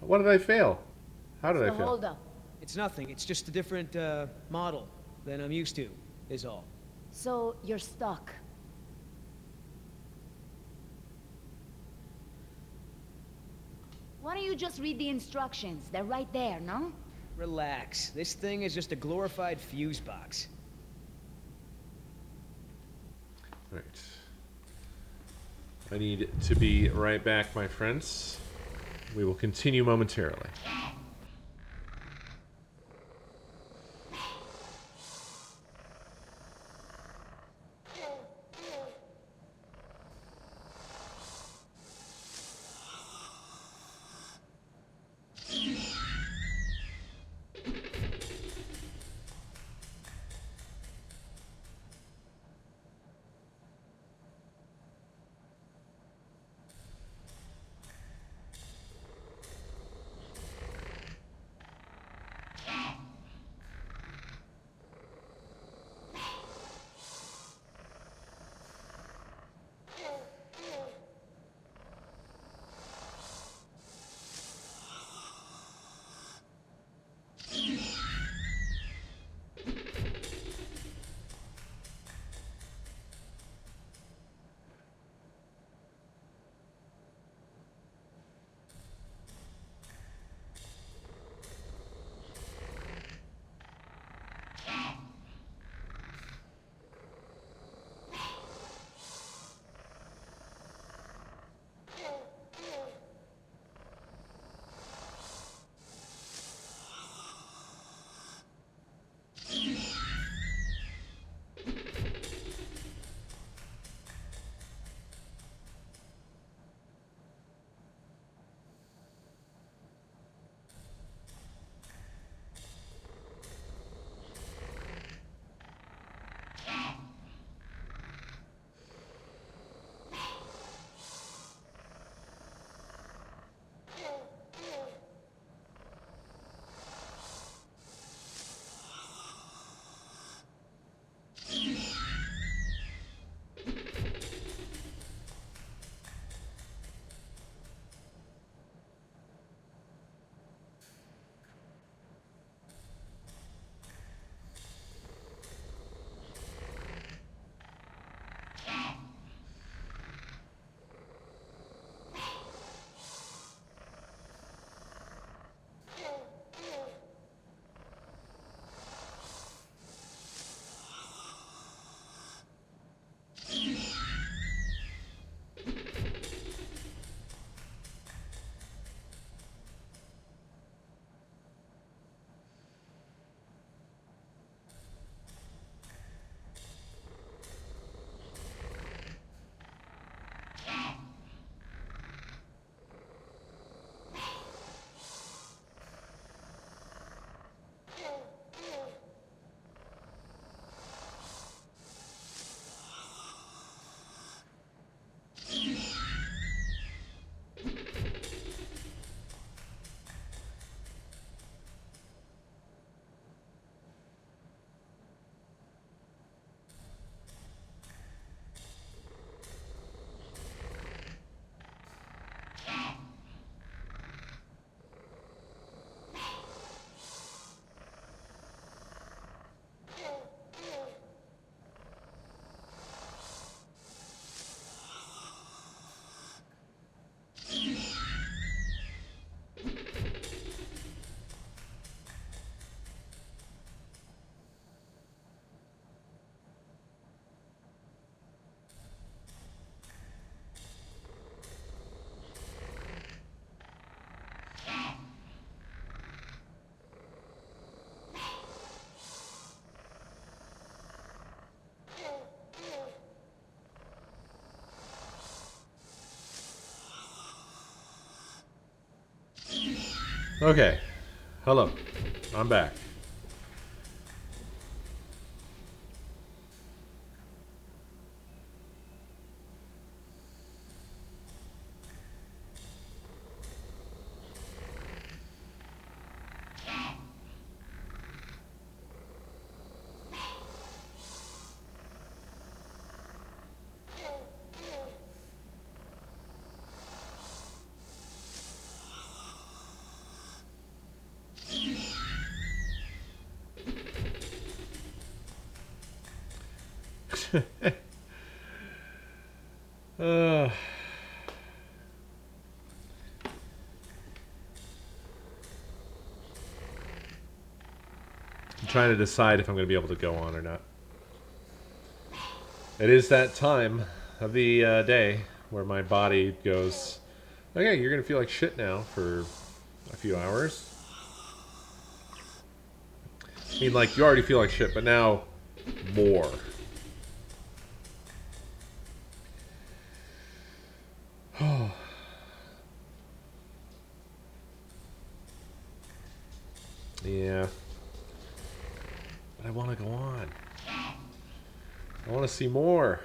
What did I fail? How did I So fail? hold up. It's nothing. It's just a different model than I'm used to, is all. So you're stuck. Why don't you just read the instructions? They're right there, no? Relax. This thing is just a glorified fuse box. Right. I need to be right back, my friends. We will continue momentarily. Okay. Hello. I'm back. uh, I'm trying to decide if I'm going to be able to go on or not. It is that time of the day where my body goes, okay, you're going to feel like shit now for a few hours. I mean, like, you already feel like shit, but now more. Yeah. But I want to go on. I want to see more.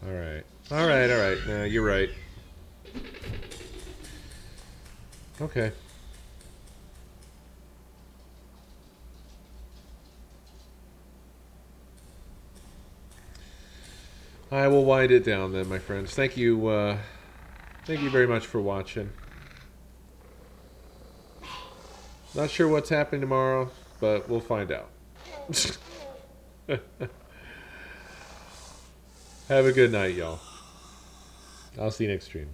Alright. Alright. No, you're right. Okay. I will wind it down then, my friends. Thank you very much for watching. Not sure what's happening tomorrow, but we'll find out. Have a good night, y'all. I'll see you next stream.